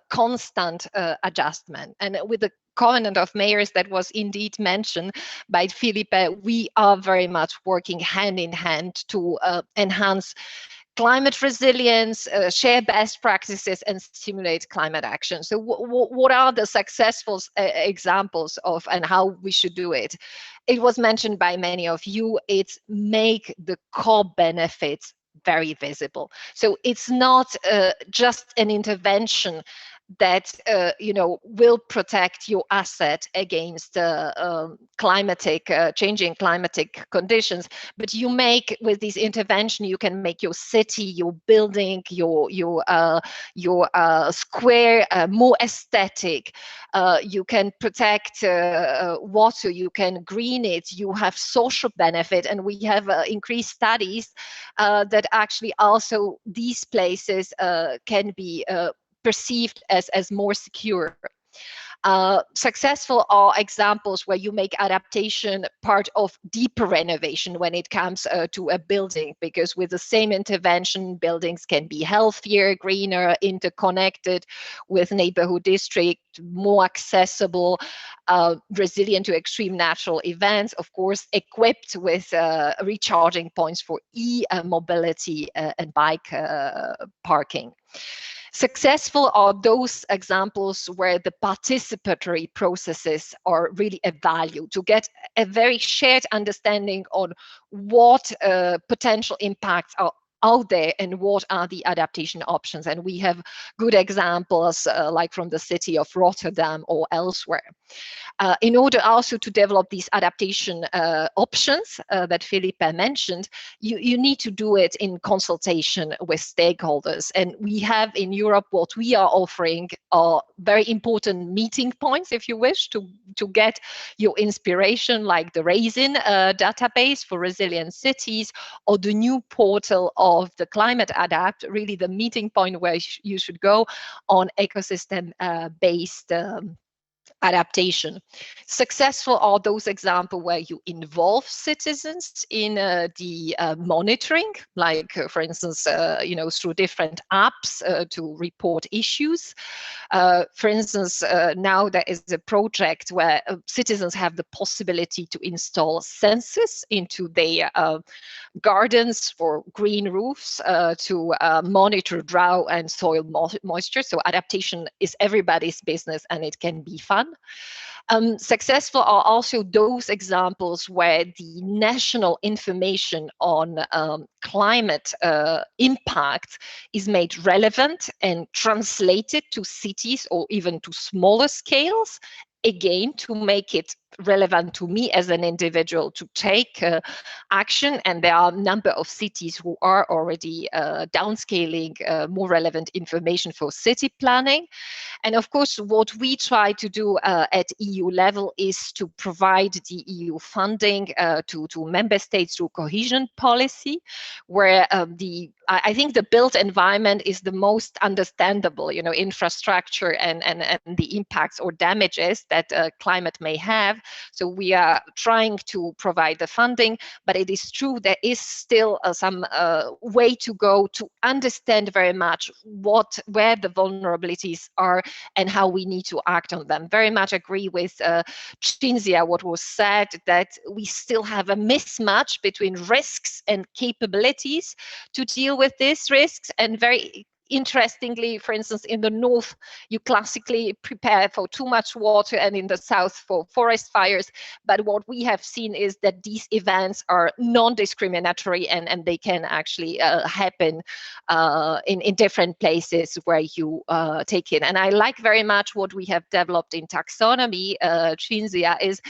constant adjustment. And with the Covenant of Mayors that was indeed mentioned by Filipe, we are very much working hand in hand to enhance climate resilience, share best practices, and stimulate climate action. So what are the successful examples of and how we should do it? It was mentioned by many of you. It's make the co-benefits very visible. So it's not just an intervention that will protect your asset against changing climatic conditions, but you make with this intervention, you can make your city, your building, your square more aesthetic. You can protect water, you can green it, you have social benefit, and we have increased studies that actually also these places can be perceived as more secure. Successful are examples where you make adaptation part of deeper renovation when it comes to a building, because with the same intervention, buildings can be healthier, greener, interconnected with neighborhood district, more accessible, resilient to extreme natural events, of course, equipped with recharging points for e-mobility and bike parking. Successful are those examples where the participatory processes are really a value, to get a very shared understanding on what potential impacts are out there and what are the adaptation options. And we have good examples like from the city of Rotterdam or elsewhere. In order also to develop these adaptation options that Filipe mentioned, you need to do it in consultation with stakeholders. And we have in Europe what we are offering are very important meeting points, if you wish, to get your inspiration, like the RAISIN database for resilient cities, or the new portal of the Climate Adapt, really the meeting point where you should go on ecosystem-based adaptation. Successful are those examples where you involve citizens in the monitoring, like for instance, through different apps to report issues. For instance, now there is a project where citizens have the possibility to install sensors into their gardens or green roofs to monitor drought and soil moisture. So adaptation is everybody's business, and it can be fun. Successful are also those examples where the national information on climate impact is made relevant and translated to cities or even to smaller scales, again, to make it relevant to me as an individual to take action. And there are a number of cities who are already downscaling more relevant information for city planning. And of course, what we try to do at EU level is to provide the EU funding to member states through cohesion policy, where I think the built environment is the most understandable, infrastructure and the impacts or damages that climate may have. So we are trying to provide the funding, but it is true there is still some way to go to understand very much where the vulnerabilities are and how we need to act on them. Very much agree with Cinzia, what was said, that we still have a mismatch between risks and capabilities to deal with these risks, and very interestingly, for instance, in the north, you classically prepare for too much water, and in the south for forest fires. But what we have seen is that these events are non-discriminatory, and they can actually happen in different places where you take it. And I like very much what we have developed in taxonomy, Cinzia, is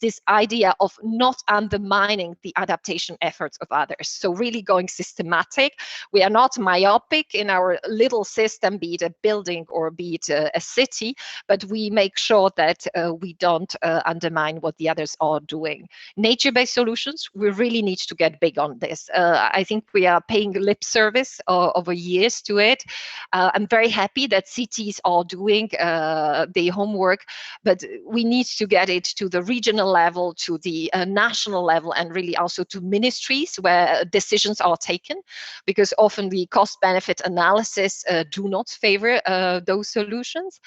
this idea of not undermining the adaptation efforts of others. So really going systematic. We are not myopic in our little system, be it a building or be it a city, but we make sure that we don't undermine what the others are doing. Nature-based solutions, we really need to get big on this. I think we are paying lip service over years to it. I'm very happy that cities are doing the homework, but we need to get it to the regional level, to the national level, and really also to ministries where decisions are taken, because often the cost-benefit analysis do not favor those solutions,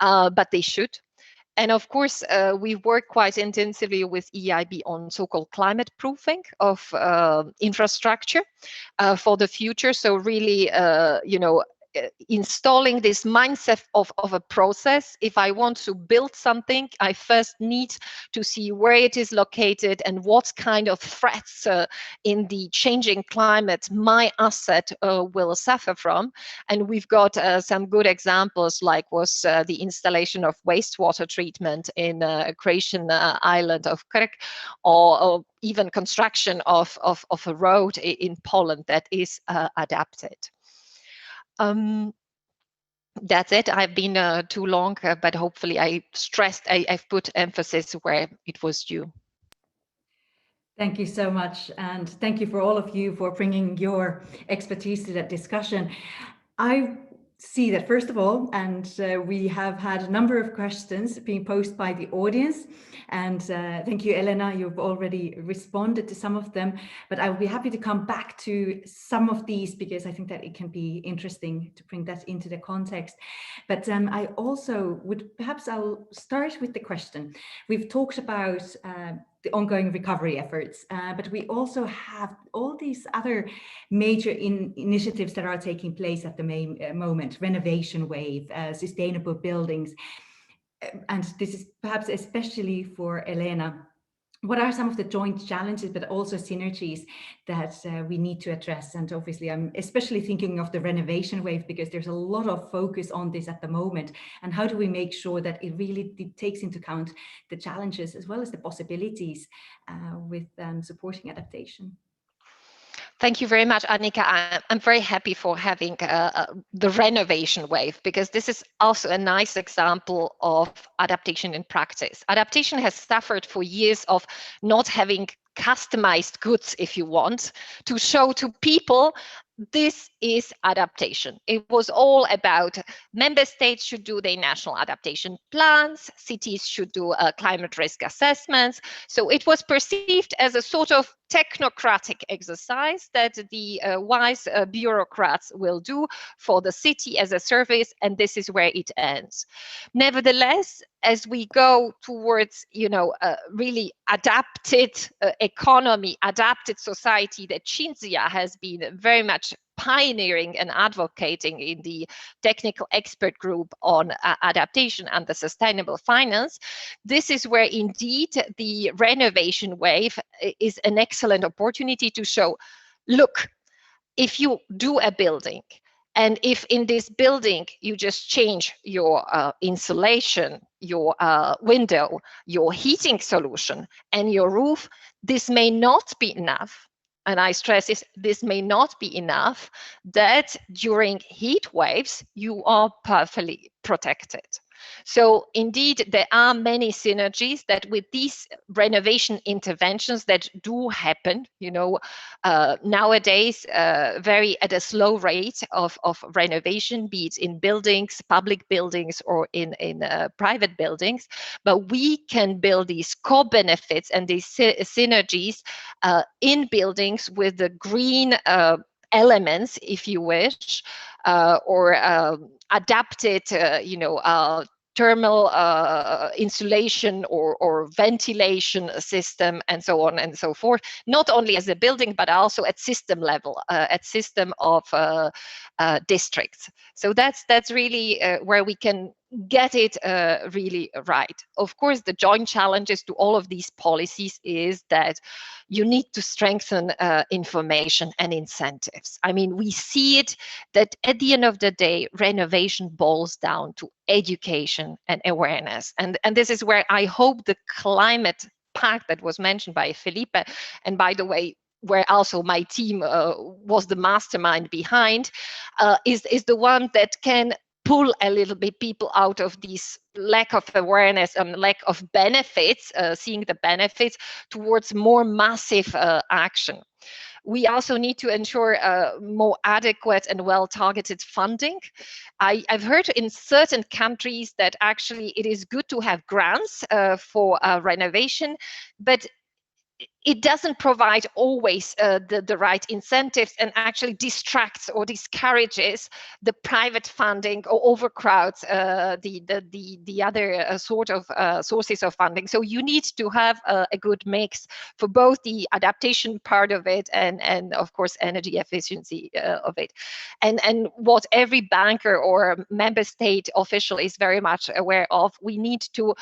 but they should. And of course, we work quite intensively with EIB on so-called climate proofing of infrastructure for the future. So really, installing this mindset of a process. If I want to build something, I first need to see where it is located and what kind of threats in the changing climate my asset will suffer from. And we've got some good examples, like was the installation of wastewater treatment in Croatian island of Krk, or even construction of a road in Poland that is adapted. That's it. I've been too long, but hopefully I've put emphasis where it was due. Thank you so much. And thank you for all of you for bringing your expertise to that discussion. I see that, first of all, and we have had a number of questions being posed by the audience, and thank you, Elena, you've already responded to some of them, but I will be happy to come back to some of these because I think that it can be interesting to bring that into the context. But I also I'll start with the question. We've talked about the ongoing recovery efforts, but we also have all these other major initiatives that are taking place at the moment: renovation wave, sustainable buildings. And this is perhaps especially for Elena. What are some of the joint challenges, but also synergies that we need to address? And obviously, I'm especially thinking of the renovation wave because there's a lot of focus on this at the moment. And how do we make sure that it really takes into account the challenges as well as the possibilities with supporting adaptation? Thank you very much, Annika. I'm very happy for having the renovation wave, because this is also a nice example of adaptation in practice. Adaptation has suffered for years of not having customized goods, if you want, to show to people this is adaptation. It was all about member states should do their national adaptation plans, cities should do climate risk assessments. So it was perceived as a sort of technocratic exercise that the wise bureaucrats will do for the city as a service, and this is where it ends. Nevertheless, as we go towards, really adapted economy, adapted society that Cinzia has been very much pioneering and advocating in the technical expert group on adaptation and the sustainable finance, this is where indeed the renovation wave is an excellent opportunity to show, look, if you do a building, and if in this building you just change your insulation, your window, your heating solution, and your roof, this may not be enough. And I stress this may not be enough, that during heat waves, you are perfectly protected. So indeed, there are many synergies that with these renovation interventions that do happen, nowadays, very at a slow rate of renovation, be it in buildings, public buildings, or in private buildings. But we can build these co-benefits and these synergies in buildings with the green elements, if you wish, or adapted, thermal insulation or ventilation system, and so on and so forth, not only as a building, but also at system level, at system of districts. So that's really where we can get it really right. Of course, the joint challenges to all of these policies is that you need to strengthen information and incentives. I mean, we see it that at the end of the day, renovation boils down to education and awareness. And this is where I hope the climate pact that was mentioned by Filipe, and by the way, where also my team was the mastermind behind, is the one that can pull a little bit people out of this lack of awareness and lack of benefits, seeing the benefits, towards more massive action. We also need to ensure more adequate and well-targeted funding. I've heard in certain countries that actually it is good to have grants for renovation, but it doesn't provide always the right incentives, and actually distracts or discourages the private funding or overcrowds the other sort of sources of funding. So you need to have a good mix for both the adaptation part of it and of course energy efficiency of it. And what every banker or member state official is very much aware of, we need to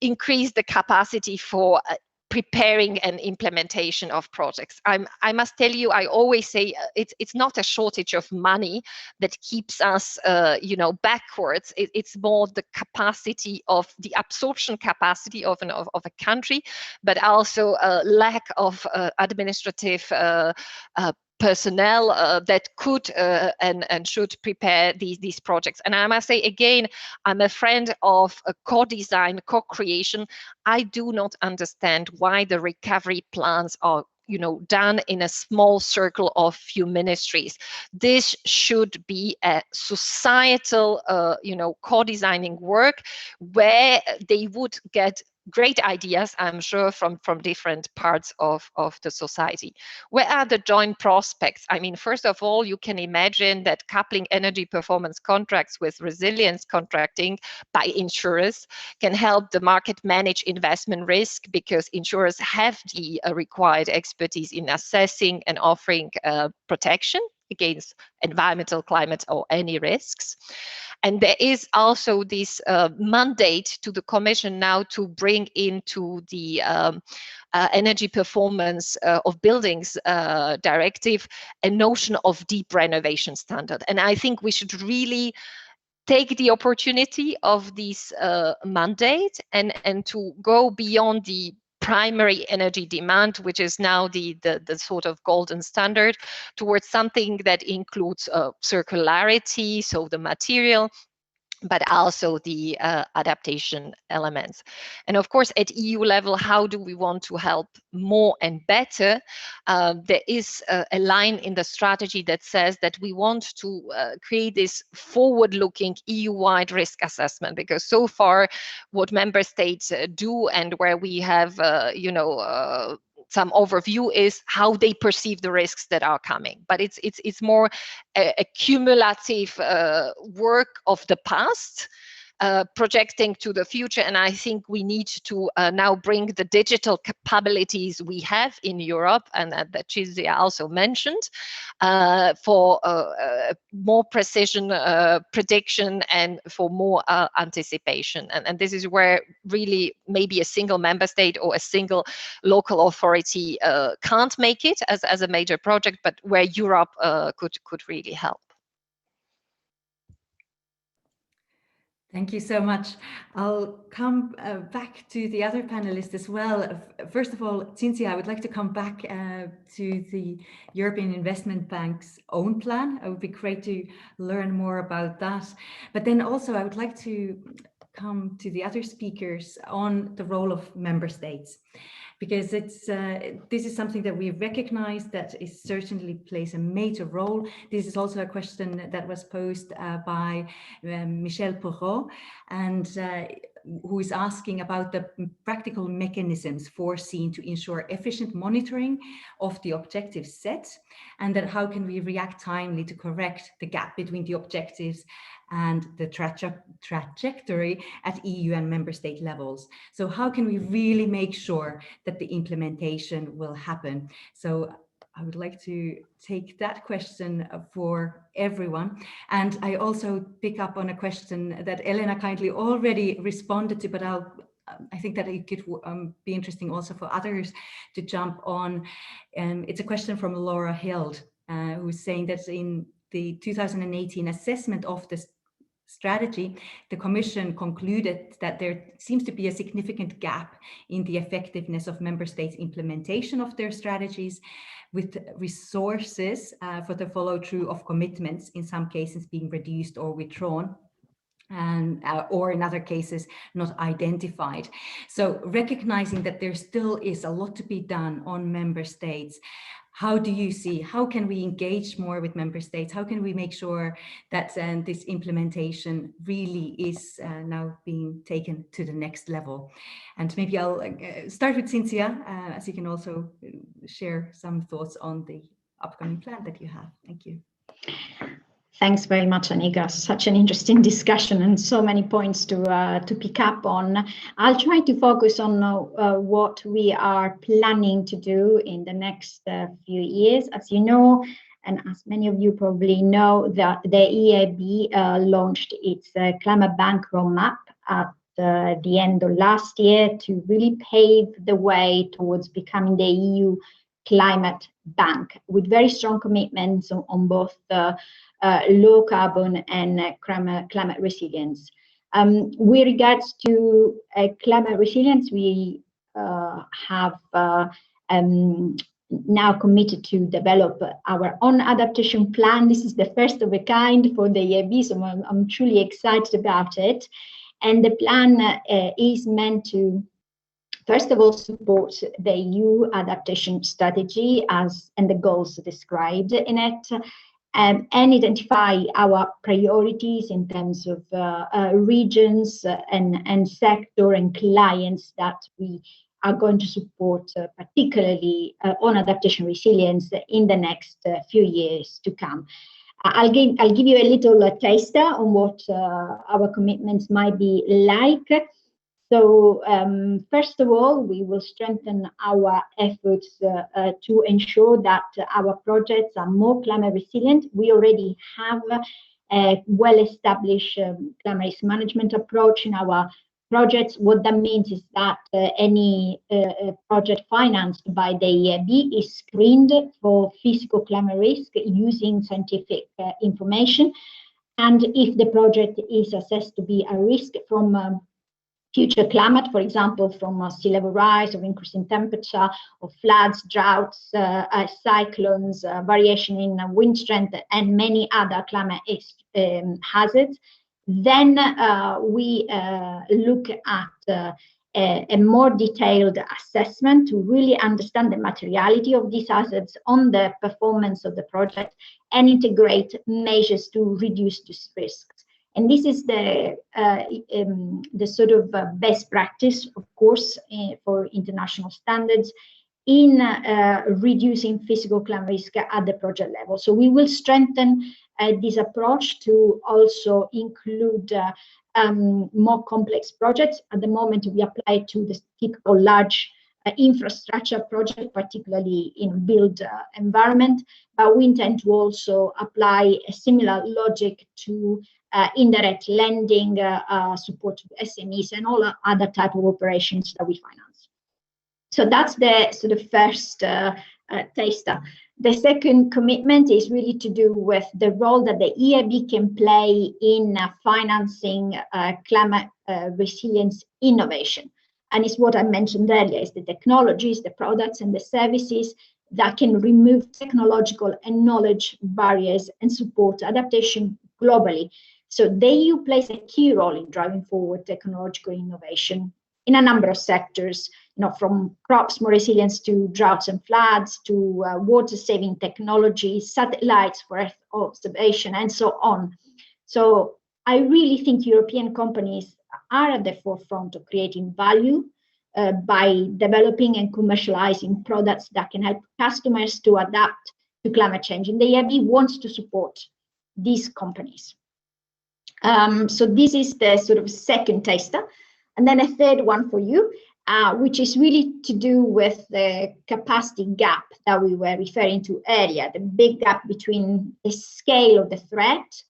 increase the capacity for preparing and implementation of projects. I must tell you, I always say it's not a shortage of money that keeps us, backwards. It's more the capacity of the absorption capacity of a country, but also a lack of administrative personnel that could and should prepare these projects. And I must say again, I'm a friend of co-design, co-creation. I do not understand why the recovery plans are done in a small circle of few ministries. This should be a societal, co-designing work where they would get great ideas, I'm sure, from different parts of the society. Where are the joint prospects? I mean, first of all, you can imagine that coupling energy performance contracts with resilience contracting by insurers can help the market manage investment risk, because insurers have the required expertise in assessing and offering protection against environmental, climate, or any risks. And there is also this mandate to the Commission now to bring into the energy performance of buildings directive a notion of deep renovation standard. And I think we should really take the opportunity of this mandate and to go beyond the primary energy demand, which is now the sort of golden standard, towards something that includes circularity, so the material, but also the adaptation elements. And of course, at EU level, how do we want to help more and better? There is a line in the strategy that says that we want to create this forward-looking EU-wide risk assessment, because so far what member states do and where we have, some overview is how they perceive the risks that are coming. But it's more a cumulative work of the past, projecting to the future. And I think we need to now bring the digital capabilities we have in Europe, and that Cinzia also mentioned, for more precision prediction and for more anticipation. And this is where really maybe a single member state or a single local authority can't make it as a major project, but where Europe could really help. Thank you so much. I'll come back to the other panelists as well. First of all, Cinzia, I would like to come back to the European Investment Bank's own plan. It would be great to learn more about that. But then also I would like to come to the other speakers on the role of member states, because this is something that we recognize that it certainly plays a major role. This is also a question that was posed by Michel Porot, and who is asking about the practical mechanisms foreseen to ensure efficient monitoring of the objectives set, and that how can we react timely to correct the gap between the objectives and the trajectory at EU and member state levels. So how can we really make sure that the implementation will happen? So I would like to take that question for everyone. And I also pick up on a question that Elena kindly already responded to, but I think that it could be interesting also for others to jump on. It's a question from Laura Hild, who's saying that in the 2018 assessment of the strategy, the Commission concluded that there seems to be a significant gap in the effectiveness of member states' implementation of their strategies, with resources for the follow-through of commitments in some cases being reduced or withdrawn, and or in other cases not identified. So recognizing that there still is a lot to be done on member states, how do you see, how can we engage more with member states? How can we make sure that this implementation really is now being taken to the next level? And maybe I'll start with Cinzia, as you can also share some thoughts on the upcoming plan that you have. Thank you. Thanks very much, Annika. Such an interesting discussion and so many points to pick up on. I'll try to focus on what we are planning to do in the next few years. As you know, and as many of you probably know, that the EIB launched its climate bank roadmap at the end of last year to really pave the way towards becoming the EU climate bank, with very strong commitments on both low carbon and climate resilience. With regards to climate resilience, we have now committed to develop our own adaptation plan. This is the first of a kind for the EIB, so I'm truly excited about it. And the plan is meant to, first of all, support the EU adaptation strategy and the goals described in it, and identify our priorities in terms of regions and sector and clients that we are going to support, particularly on adaptation resilience in the next few years to come. I'll give you a little taster on what our commitments might be like. So first of all, we will strengthen our efforts to ensure that our projects are more climate resilient. We already have a well-established climate risk management approach in our projects. What that means is that any project financed by the EIB is screened for physical climate risk using scientific information. And if the project is assessed to be a risk from future climate, for example, from sea level rise or increase in temperature, or floods, droughts, cyclones, variation in wind strength, and many other climate hazards, then we look at a more detailed assessment to really understand the materiality of these hazards on the performance of the project and integrate measures to reduce these risks. And this is the sort of best practice, of course, for international standards in reducing physical climate risk at the project level. So we will strengthen this approach to also include more complex projects. At the moment, we apply to the typical large infrastructure project, particularly in built environment, but we intend to also apply a similar logic to indirect lending, support to SMEs, and all other type of operations that we finance. So that's the sort of first taster. The second commitment is really to do with the role that the EIB can play in financing climate resilience innovation. And it's what I mentioned earlier, is the technologies, the products, and the services that can remove technological and knowledge barriers and support adaptation globally. So the EU plays a key role in driving forward technological innovation in a number of sectors, from crops more resilience to droughts and floods, to water-saving technologies, satellites for Earth observation, and so on. So I really think European companies are at the forefront of creating value by developing and commercializing products that can help customers to adapt to climate change. And the EIB wants to support these companies. So this is the sort of second taster. And then a third one for you, which is really to do with the capacity gap that we were referring to earlier, the big gap between the scale of the threat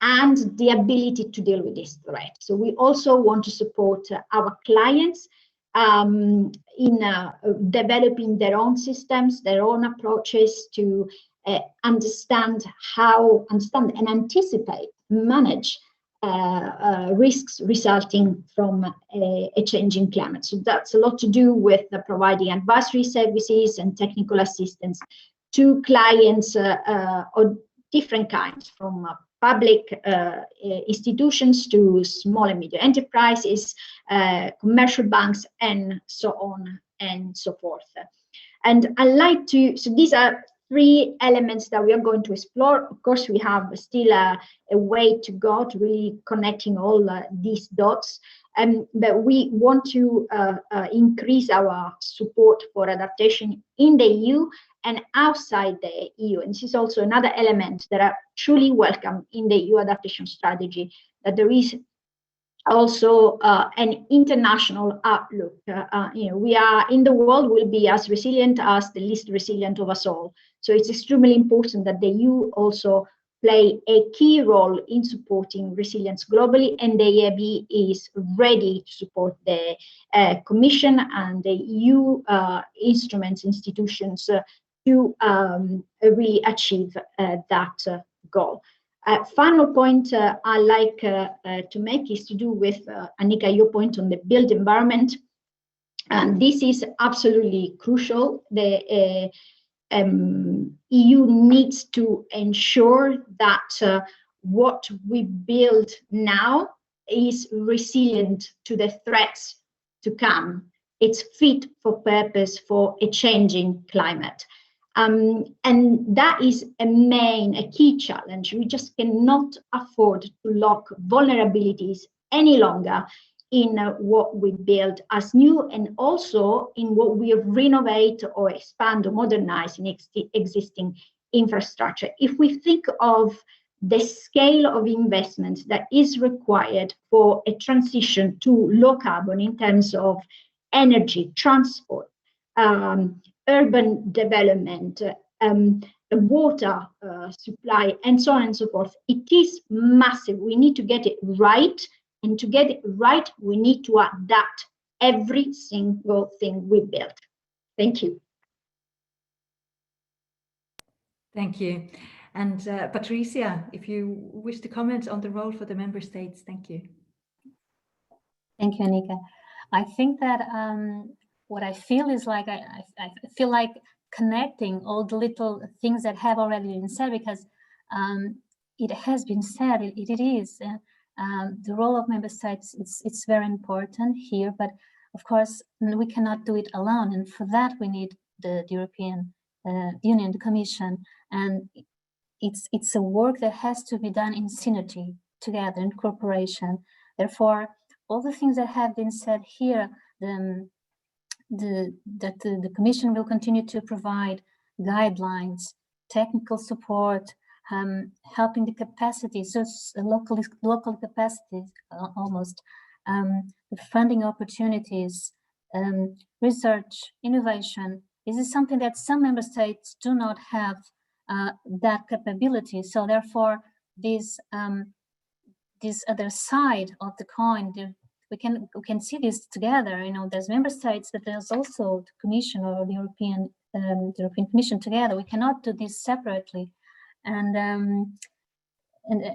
and the ability to deal with this threat. So we also want to support our clients in developing their own systems, their own approaches to understand and anticipate, manage risks resulting from a changing climate. So that's a lot to do with providing advisory services and technical assistance to clients of different kinds, from public institutions to small and medium enterprises, commercial banks, and so on and so forth. And I like to, so these are three elements that we are going to explore. Of course, we have still a way to go to really connecting all these dots. But we want to increase our support for adaptation in the EU and outside the EU. And this is also another element that I truly welcome in the EU adaptation strategy, that there is also an international outlook. We are in the world, will be as resilient as the least resilient of us all. So it's extremely important that the EU also play a key role in supporting resilience globally, and the EIB is ready to support the Commission and the EU instruments, institutions to really achieve that goal. Final point I like to make is to do with, Annika, your point on the built environment. And this is absolutely crucial. The EU needs to ensure that what we build now is resilient to the threats to come. It's fit for purpose for a changing climate. And that is a key challenge. We just cannot afford to lock vulnerabilities any longer in what we build as new, and also in what we renovate or expand or modernize in existing infrastructure. If we think of the scale of investment that is required for a transition to low carbon in terms of energy, transport, urban development, water supply, and so on and so forth, it is massive. We need to get it right. And to get it right, we need to adapt every single thing we build. Thank you. Thank you. And Patrícia, if you wish to comment on the role for the member states, thank you. Thank you, Annika. I think that what I feel is like, I feel like connecting all the little things that have already been said, because it has been said, it is. The role of member states, it's very important here, but of course we cannot do it alone, and for that we need the European Union, the Commission, and it's a work that has to be done in synergy, together, in cooperation. Therefore, all the things that have been said here, that the Commission will continue to provide guidelines, technical support, helping the capacities, so local capacities almost, the funding opportunities, research, innovation. This is something that some member states do not have that capability. So therefore, this other side of the coin, we can see this together. There's member states, but there's also the Commission or the European Commission together. We cannot do this separately. And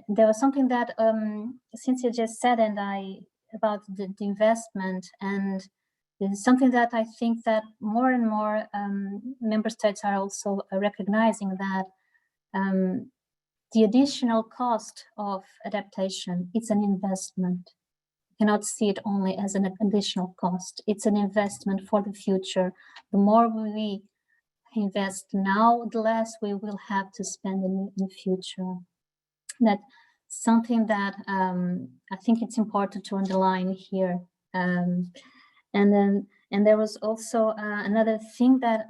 there was something that Cinzia just said, about the investment, and it's something that I think that more and more member states are also recognizing, that the additional cost of adaptation, it's an investment. You cannot see it only as an additional cost. It's an investment for the future. The more we invest now, the less we will have to spend in the future. That something that I think it's important to underline here. And there was also another thing that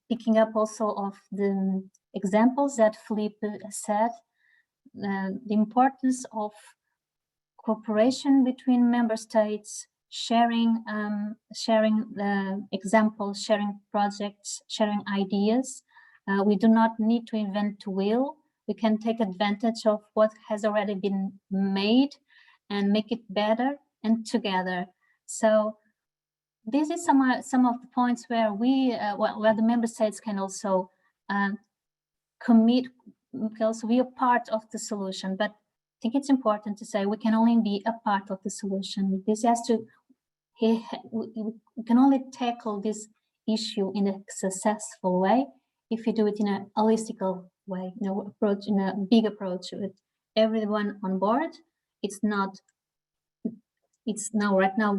picking up also of the examples that Filipe said, the importance of cooperation between member states, sharing examples, sharing projects, sharing ideas. We do not need to invent the wheel. We can take advantage of what has already been made and make it better and together. So this is some of the points where where the member states can also commit, because we are part of the solution. But I think it's important to say we can only be a part of the solution. This has to, we can only tackle this issue in a successful way if we do it in a holistical way, approach, in a big approach with everyone on board. It's now right now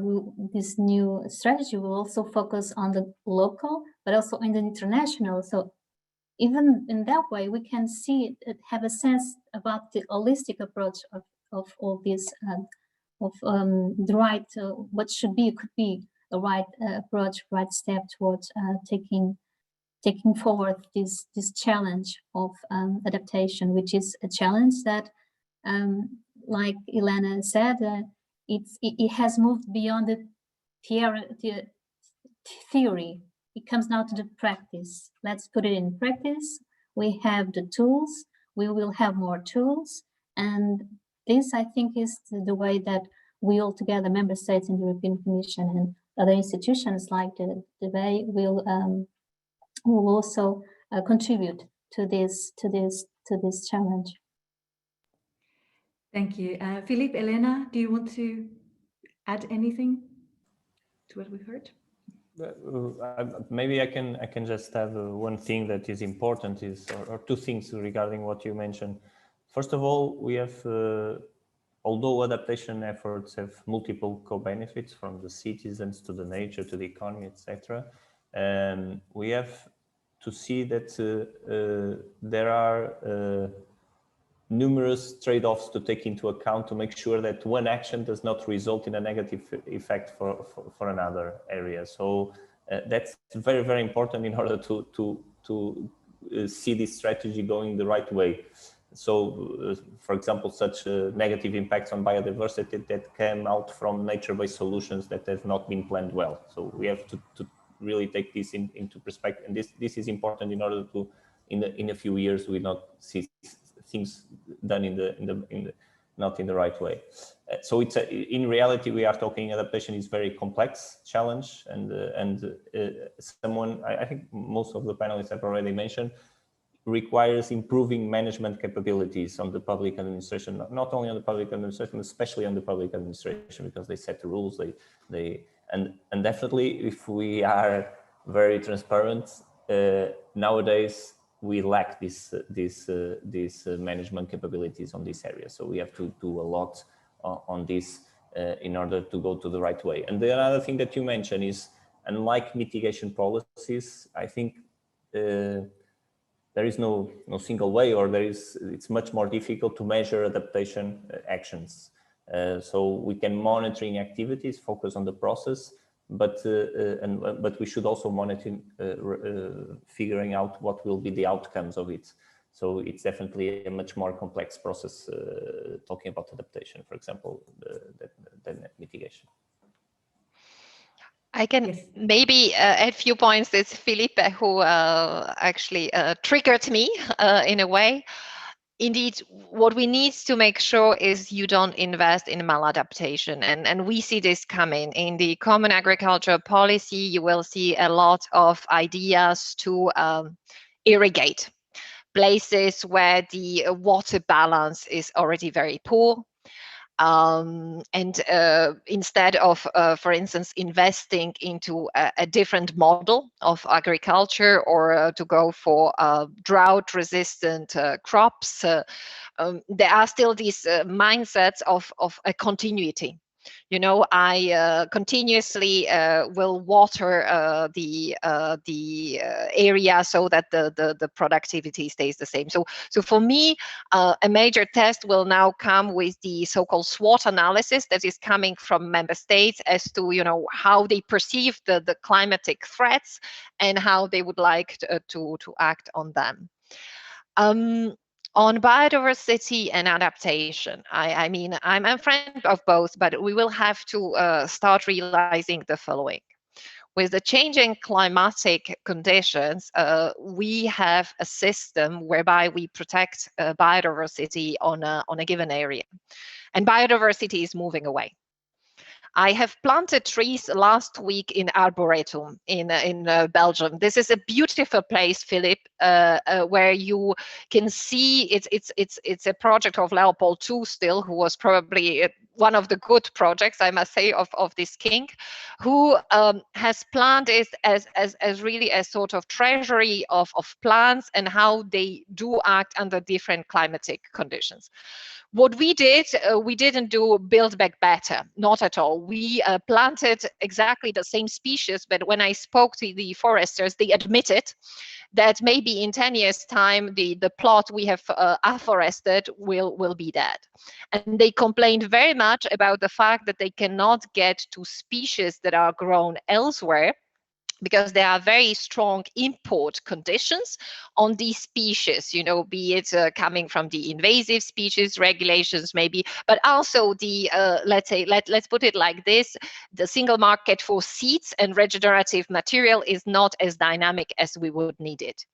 this new strategy will also focus on the local, but also in the international. So even in that way, we can see it, have a sense about the holistic approach of all this, the right, what could be the right approach, right step towards taking forward this challenge of adaptation, which is a challenge that, like Elena said, it has moved beyond the theory. It comes now to the practice. Let's put it in practice. We have the tools. We will have more tools, and this, I think, is the way that we all together, member states and the European Commission and other institutions like the way will also contribute to this challenge. Thank you. Filipe, Elena, do you want to add anything to what we've heard? Maybe I can just have one thing that is important or two things regarding what you mentioned. First of all, we have, although adaptation efforts have multiple co-benefits from the citizens to the nature to the economy, etc., we have to see that there are numerous trade-offs to take into account to make sure that one action does not result in a negative effect for another area. So that's very, very important in order to see this strategy going the right way. So, for example, such negative impacts on biodiversity that came out from nature-based solutions that have not been planned well. So we have to really take this into perspective, and this is important in order to, in a few years, we not see things done not in the right way. So it's in reality, we are talking adaptation is very complex challenge, and someone, I think most of the panelists have already mentioned, requires improving management capabilities on the public administration, not only on the public administration, especially on the public administration, because they set the rules, and definitely, if we are very transparent, nowadays we lack these management capabilities on this area. So we have to do a lot on this in order to go to the right way. And the other thing that you mentioned is, unlike mitigation policies, I think there is no single way, or it's much more difficult to measure adaptation actions. So we can monitoring activities, focus on the process, but we should also monitor figuring out what will be the outcomes of it. So it's definitely a much more complex process talking about adaptation, for example, than mitigation. I can maybe add a few points. It's Filipe who actually triggered me in a way. Indeed, what we need to make sure is you don't invest in maladaptation. And we see this coming. In the Common Agricultural Policy, you will see a lot of ideas to irrigate places where the water balance is already very poor. Instead of, for instance, investing into a different model of agriculture or to go for drought-resistant crops, there are still these mindsets of a continuity. You know, I continuously will water the area so that the productivity stays the same. So for me, a major test will now come with the so-called SWOT analysis that is coming from member states as to, you know, how they perceive the climatic threats and how they would like to act on them. On biodiversity and adaptation, I mean, I'm a friend of both, but we will have to start realizing the following. With the changing climatic conditions, we have a system whereby we protect biodiversity on a given area. And biodiversity is moving away. I have planted trees last week in Arboretum in Belgium. This is a beautiful place, Filipe, where you can see it's a project of Leopold II still, who was probably one of the good projects, I must say, of this king, who has planted as really a sort of treasury of plants and how they do act under different climatic conditions. What we did, we didn't do build back better, not at all. We planted exactly the same species, but when I spoke to the foresters, they admitted that maybe in 10 years' time, the plot we have afforested will be dead. And they complained very much about the fact that they cannot get to species that are grown elsewhere, because there are very strong import conditions on these species, you know, be it coming from the invasive species regulations maybe, but also the, let's put it like this, the single market for seeds and regenerative material is not as dynamic as we would need it.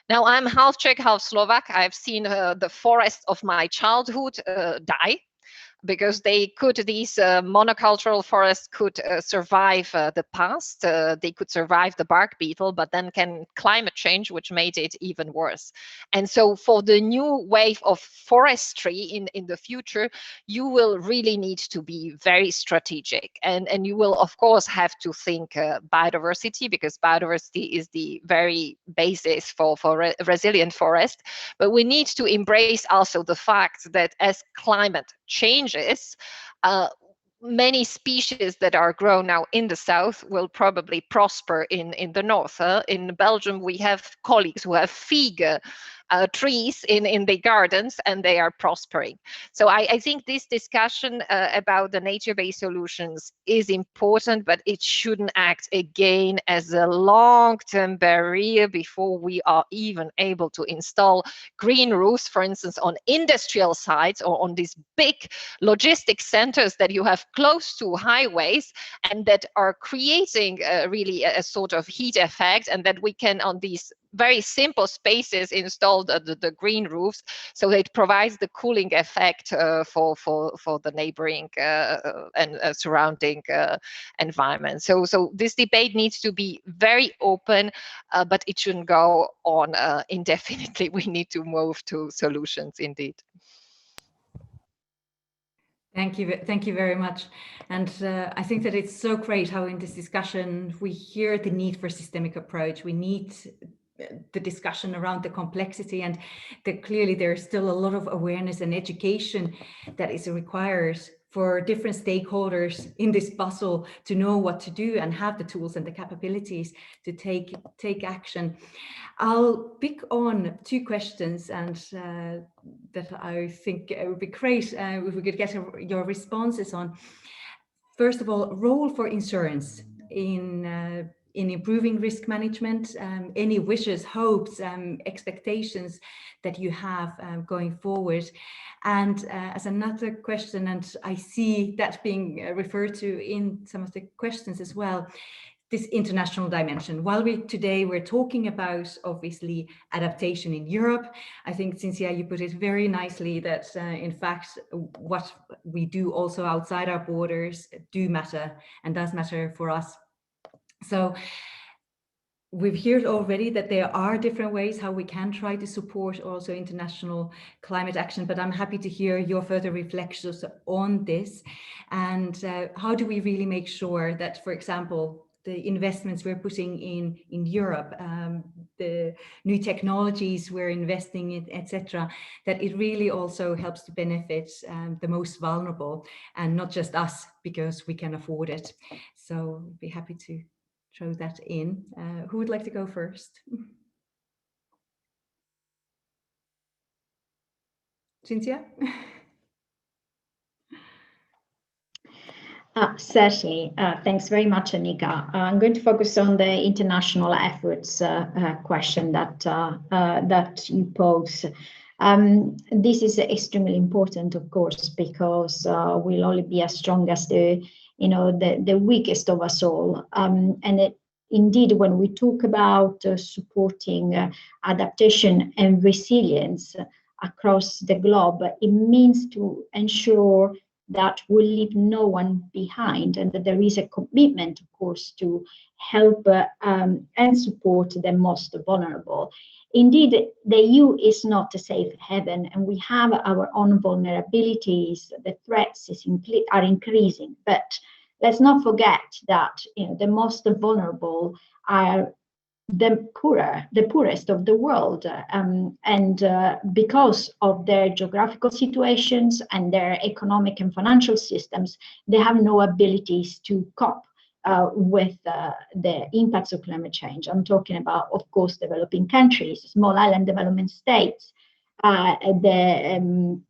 Now, I'm half Czech, half Slovak. I've seen the forest of my childhood die, because these monocultural forests could survive the past, they could survive the bark beetle, but then came climate change, which made it even worse. And so for the new wave of forestry in the future, you will really need to be very strategic. And you will, of course, have to think biodiversity, because biodiversity is the very basis for resilient forest. But we need to embrace also the fact that as climate changes, many species that are grown now in the south will probably prosper in the north. In Belgium, we have colleagues who have fig trees in the gardens, and they are prospering. So I think this discussion about the nature-based solutions is important, but it shouldn't act again as a long-term barrier before we are even able to install green roofs, for instance, on industrial sites or on these big logistic centers that you have close to highways and that are creating really a sort of heat effect, and that we can on these very simple spaces install the green roofs, so it provides the cooling effect for the neighboring and surrounding environment. So this debate needs to be very open, but it shouldn't go on indefinitely. We need to move to solutions indeed. Thank you very much. And I think that it's so great how in this discussion we hear the need for systemic approach. We need the discussion around the complexity, and clearly there's still a lot of awareness and education that is required for different stakeholders in this puzzle to know what to do and have the tools and the capabilities to take action. I'll pick on two questions, and that I think it would be great if we could get your responses on. First of all, role for insurance in improving risk management, any wishes, hopes, expectations that you have going forward. And as another question, and I see that being referred to in some of the questions as well, this international dimension. While we're talking about obviously adaptation in Europe, I think, Cinzia, you put it very nicely that in fact what we do also outside our borders do matter and does matter for us. So we've heard already that there are different ways how we can try to support also international climate action, but I'm happy to hear your further reflections on this. And how do we really make sure that, for example, the investments we're putting in Europe, the new technologies we're investing in, etc., that it really also helps to benefit the most vulnerable, and not just us because we can afford it. So I'd be happy to throw that in. Who would like to go first? Cinzia? Certainly. Thanks very much, Annika. I'm going to focus on the international efforts question that you pose. This is extremely important, of course, because we'll only be as strong as the weakest of us all. Indeed, when we talk about supporting adaptation and resilience across the globe, it means to ensure that will leave no one behind, and that there is a commitment, of course, to help and support the most vulnerable. Indeed, the EU is not a safe haven, and we have our own vulnerabilities. The threats are increasing, but let's not forget that the most vulnerable are the poorest of the world, and because of their geographical situations and their economic and financial systems, they have no abilities to cope with the impacts of climate change. I'm talking about, of course, developing countries, small island development states, the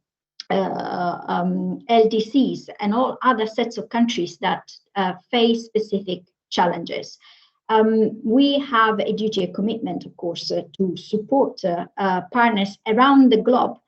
LDCs, and all other sets of countries that face specific challenges. We have a duty, a commitment, of course, to support partners around the globe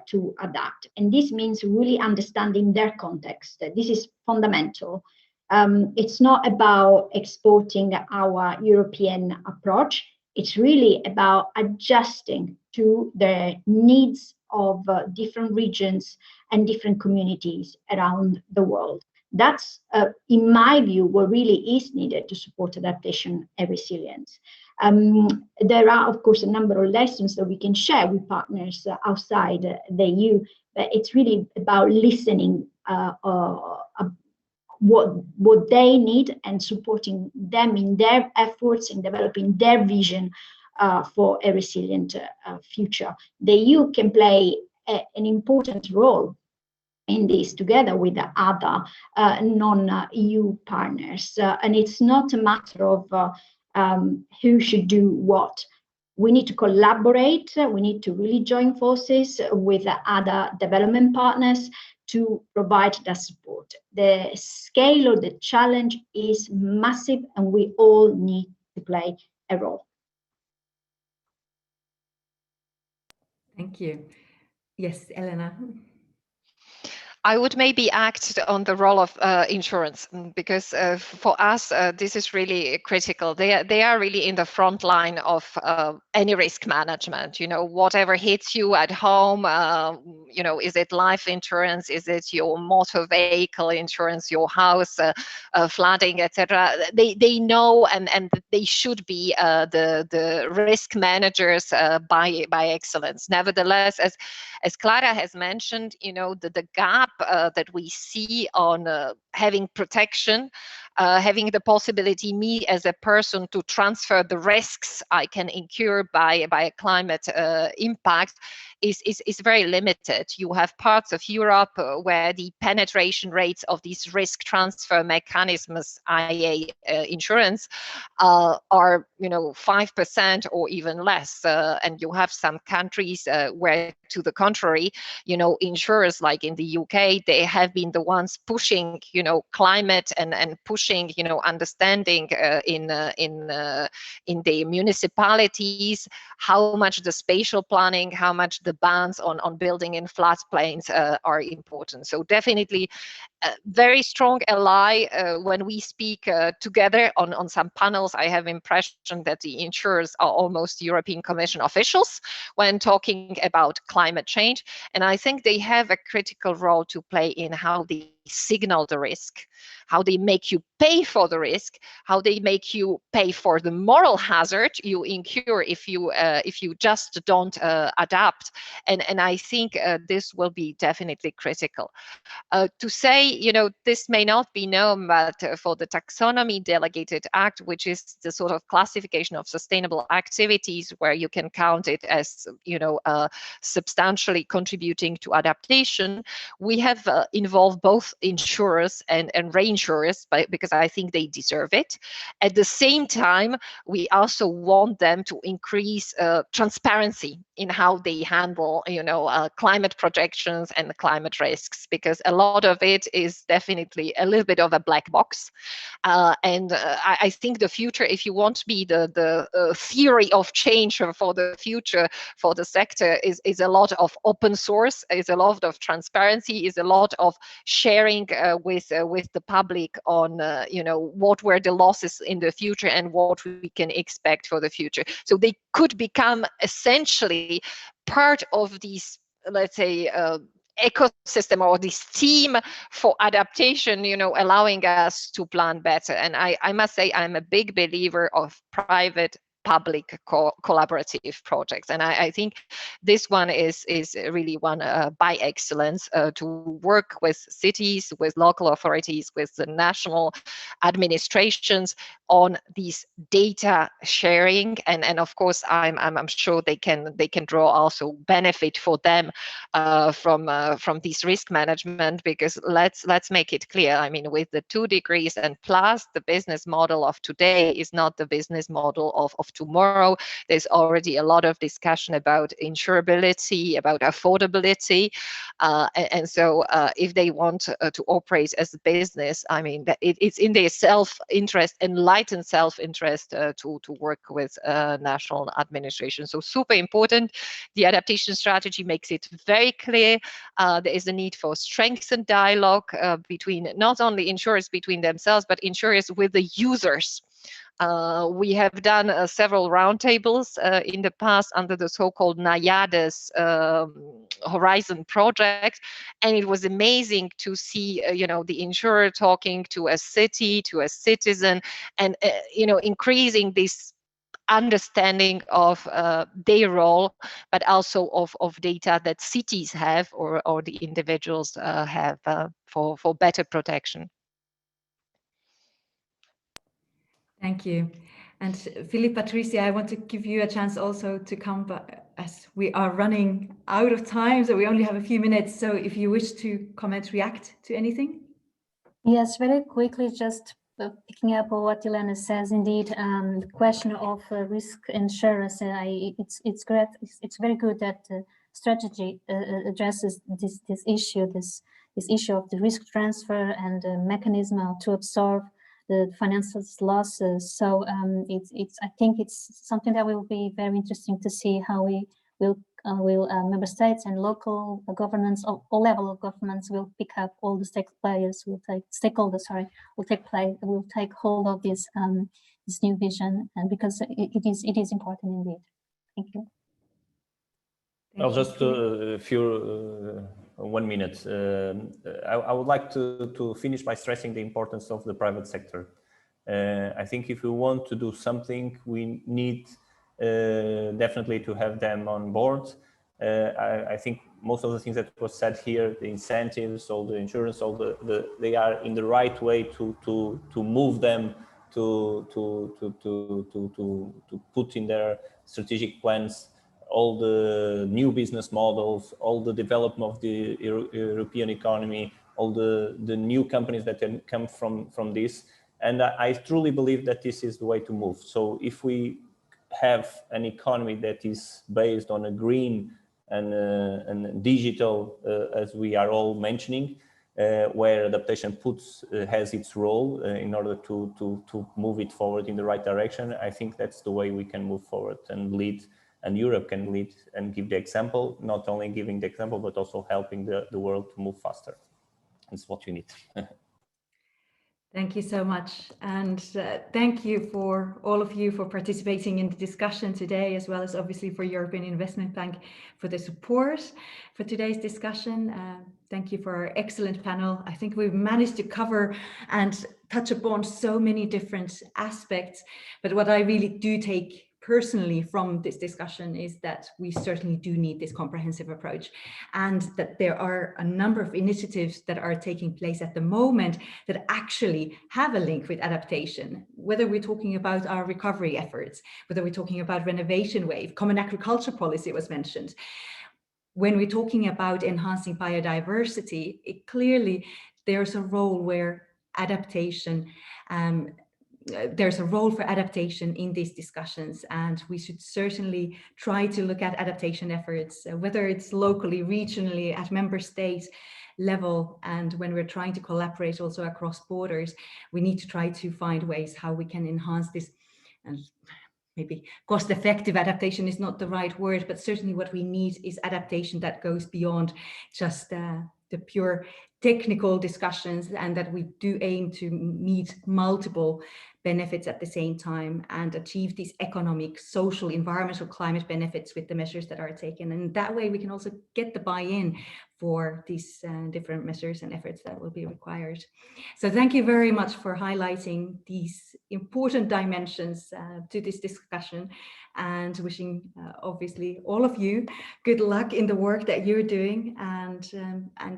to adapt. And this means really understanding their context. This is fundamental. It's not about exporting our European approach. It's really about adjusting to the needs of different regions and different communities around the world. That's, in my view, what really is needed to support adaptation and resilience. There are, of course, a number of lessons that we can share with partners outside the EU, but it's really about listening what they need and supporting them in their efforts in developing their vision for a resilient future. The EU can play an important role in this, together with the other non-EU partners. And it's not a matter of who should do what. We need to collaborate. We need to really join forces with other development partners to provide that support. The scale of the challenge is massive, and we all need to play a role. Thank you. Yes, Elena. I would maybe act on the role of insurance, because for us, this is really critical. They are really in the front line of any risk management. Whatever hits you at home, is it life insurance? Is it your motor vehicle insurance, your house, flooding, etc.? They know, and they should be the risk managers by excellence. Nevertheless, as Clara has mentioned, the gap that we see on having protection, having the possibility, me as a person, to transfer the risks I can incur by a climate impact is very limited. You have parts of Europe where the penetration rates of these risk transfer mechanisms, i.e. Insurance, are 5% or even less. And you have some countries where, to the contrary, insurers like in the UK, they have been the ones pushing, climate and pushing, understanding in the municipalities, how much the spatial planning, how much the bans on building in floodplains are important. So definitely a very strong ally when we speak together on some panels. I have impression that the insurers are almost European Commission officials when talking about climate change. And I think they have a critical role to play in how the signal the risk, how they make you pay for the risk, how they make you pay for the moral hazard you incur if you just don't adapt. And I think this will be definitely critical. To say, this may not be known, but for the Taxonomy Delegated Act, which is the sort of classification of sustainable activities where you can count it as, substantially contributing to adaptation, we have involved both insurers and reinsurers, because I think they deserve it. At the same time, we also want them to increase transparency in how they handle, climate projections and climate risks, because a lot of it is definitely a little bit of a black box. And I think the future, if you want to be the theory of change for the future for the sector, is a lot of open source, is a lot of transparency, is a lot of sharing with the public on what were the losses in the future and what we can expect for the future. So they could become essentially part of these, let's say, ecosystem or this team for adaptation, allowing us to plan better. And I must say, I'm a big believer of private public collaborative projects, and I think this one is really one by excellence, to work with cities, with local authorities, with the national administrations on these data sharing, and of course I'm sure they can draw also benefit for them from this risk management, because let's make it clear, I mean, with the 2 degrees and plus, the business model of today is not the business model of tomorrow. There's already a lot of discussion about insurability, about affordability, and so if they want to operate as a business, I mean, it's in their self-interest, enlightened self-interest, to work with national administration. So super important. The adaptation strategy makes it very clear. There is a need for strengthened dialogue between not only insurers between themselves, but insurers with the users. We have done several roundtables in the past under the so-called NAIADES Horizon project, and it was amazing to see, the insurer talking to a city, to a citizen, and increasing this understanding of their role, but also of data that cities have or the individuals have for better protection. Thank you. And Filipe, Patrícia, I want to give you a chance also to come back, as we are running out of time, so we only have a few minutes. So if you wish to comment, react to anything? Yes, very quickly, just picking up on what Elena says, indeed, the question of risk insurance, it's great. It's very good that strategy addresses this issue of the risk transfer and the mechanism to absorb the financial losses. So I think it's something that will be very interesting to see how we will member states and local governments, all level of governments, will pick up all the stakeholders will take hold of this new vision, and because it is important indeed. Thank you. Well, just a few 1 minute. I would like to finish by stressing the importance of the private sector. I think if we want to do something, we need definitely to have them on board. I think most of the things that was said here, the incentives, all the insurance, they are in the right way to move them to put in their strategic plans all the new business models, all the development of the European economy, all the new companies that can come from this. And I truly believe that this is the way to move. So if we have an economy that is based on a green and digital, as we are all mentioning, where adaptation has its role in order to move it forward in the right direction, I think that's the way we can move forward and lead. And Europe can lead and give the example, not only giving the example, but also helping the world to move faster. That's what you need. Thank you so much. And thank you for all of you for participating in the discussion today, as well as obviously for European Investment Bank for the support for today's discussion. Thank you for our excellent panel. I think we've managed to cover and touch upon so many different aspects, but what I really do take personally from this discussion is that we certainly do need this comprehensive approach, and that there are a number of initiatives that are taking place at the moment that actually have a link with adaptation, whether we're talking about our recovery efforts, whether we're talking about renovation wave, common agriculture policy was mentioned. When we're talking about enhancing biodiversity, clearly there's a role where adaptation, there's a role for adaptation in these discussions, and we should certainly try to look at adaptation efforts, whether it's locally, regionally, at member state level, and when we're trying to collaborate also across borders, we need to try to find ways how we can enhance this. And maybe cost-effective adaptation is not the right word, but certainly what we need is adaptation that goes beyond just the pure technical discussions, and that we do aim to meet multiple benefits at the same time and achieve these economic, social, environmental, climate benefits with the measures that are taken. And that way we can also get the buy-in for these different measures and efforts that will be required. So thank you very much for highlighting these important dimensions to this discussion, and wishing obviously all of you good luck in the work that you're doing and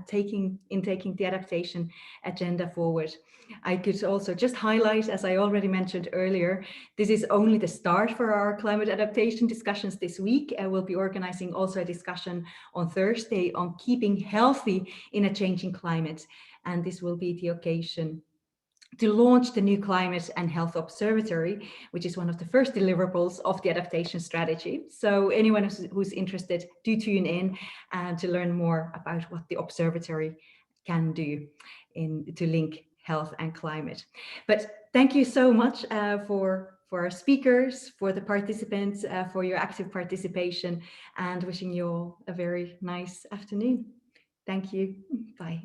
taking the adaptation agenda forward. I could also just highlight, as I already mentioned earlier, this is only the start for our climate adaptation discussions this week. We'll be organizing also a discussion on Thursday on keeping healthy in a changing climate. And this will be the occasion to launch the new Climate and Health Observatory, which is one of the first deliverables of the adaptation strategy. So anyone who's interested, do tune in to learn more about what the observatory can do to link health and climate. But thank you so much for our speakers, for the participants, for your active participation, and wishing you all a very nice afternoon. Thank you. Bye.